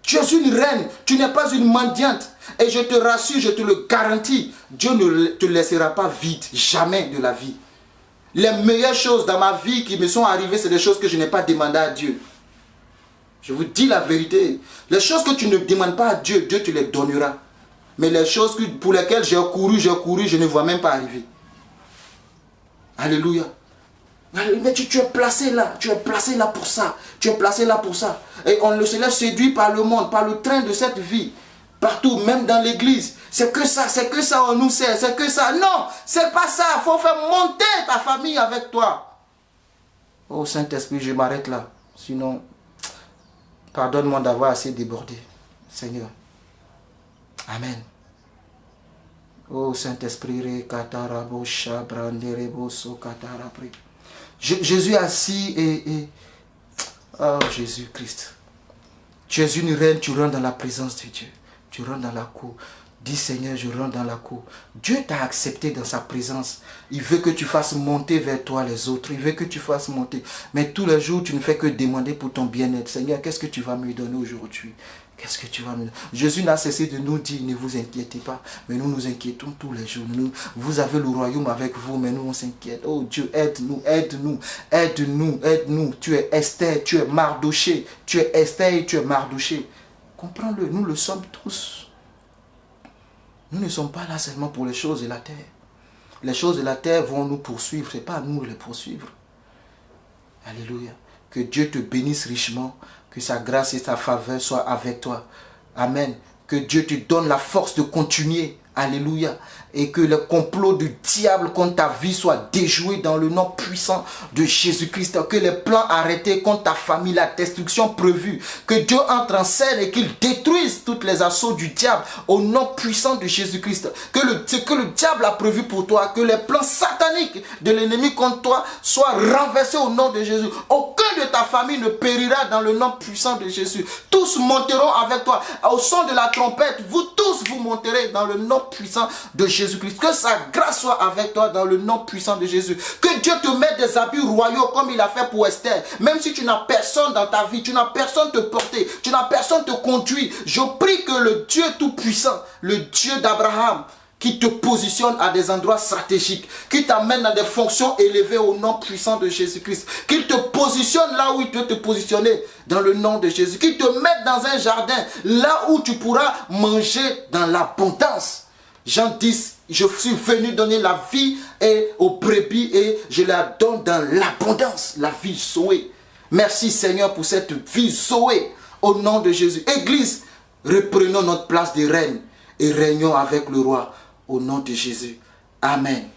Tu es une reine, tu n'es pas une mendiante. Et je te rassure, je te le garantis, Dieu ne te laissera pas vide, jamais de la vie. Les meilleures choses dans ma vie qui me sont arrivées, c'est des choses que je n'ai pas demandées à Dieu. Je vous dis la vérité. Les choses que tu ne demandes pas à Dieu, Dieu te les donnera. Mais les choses pour lesquelles j'ai couru, je ne vois même pas arriver. Alléluia. Mais tu es placé là, pour ça. Tu es placé là pour ça. Et on se laisse séduire par le monde, par le train de cette vie. Partout, même dans l'église. C'est que ça, on nous sert, c'est que ça. Non, c'est pas ça. Il faut faire monter ta famille avec toi. Oh Saint-Esprit, je m'arrête là. Sinon, pardonne-moi d'avoir assez débordé. Seigneur. Amen. Oh Saint-Esprit, Jésus assis et oh Jésus-Christ. Tu es une reine, tu rentres dans la présence de Dieu. Tu rentres dans la cour. Dis Seigneur, je rentre dans la cour. Dieu t'a accepté dans sa présence. Il veut que tu fasses monter vers toi les autres. Il veut que tu fasses monter. Mais tous les jours, tu ne fais que demander pour ton bien-être. Seigneur, qu'est-ce que tu vas me donner aujourd'hui? Qu'est-ce que tu vas me donner? Jésus n'a cessé de nous dire, ne vous inquiétez pas. Mais nous nous inquiétons tous les jours. Vous avez le royaume avec vous, mais nous on s'inquiète. Oh Dieu, aide-nous, aide-nous, aide-nous, aide-nous. Tu es Esther, tu es Mardoché. Tu es Esther et tu es Mardoché. Comprends-le, nous le sommes tous. Nous ne sommes pas là seulement pour les choses de la terre. Les choses de la terre vont nous poursuivre. Ce n'est pas à nous de les poursuivre. Alléluia. Que Dieu te bénisse richement. Que sa grâce et sa faveur soient avec toi. Amen. Que Dieu te donne la force de continuer. Alléluia. Et que le complot du diable contre ta vie soit déjoué dans le nom puissant de Jésus-Christ. Que les plans arrêtés contre ta famille, la destruction prévue, que Dieu entre en scène et qu'il détruise tous les assauts du diable au nom puissant de Jésus-Christ. Ce que le diable a prévu pour toi, que les plans sataniques de l'ennemi contre toi soient renversés au nom de Jésus. Aucun de ta famille ne périra dans le nom puissant de Jésus. Tous monteront avec toi. Au son de la trompette, vous tous vous monterez dans le nom puissant de Jésus-Christ. Que sa grâce soit avec toi dans le nom puissant de Jésus. Que Dieu te mette des habits royaux comme il a fait pour Esther. Même si tu n'as personne dans ta vie, tu n'as personne te porter, tu n'as personne te conduire. Je prie que le Dieu tout-puissant, le Dieu d'Abraham, qui te positionne à des endroits stratégiques, qui t'amène dans des fonctions élevées au nom puissant de Jésus-Christ, qui te positionne là où il peut te positionner dans le nom de Jésus, qui te mette dans un jardin là où tu pourras manger dans l'abondance. Jean 10, je suis venu donner la vie aux brebis et je la donne dans l'abondance, la vie Zoé. Merci Seigneur pour cette vie Zoé au nom de Jésus. Église, reprenons notre place de reine et régnons avec le roi au nom de Jésus. Amen.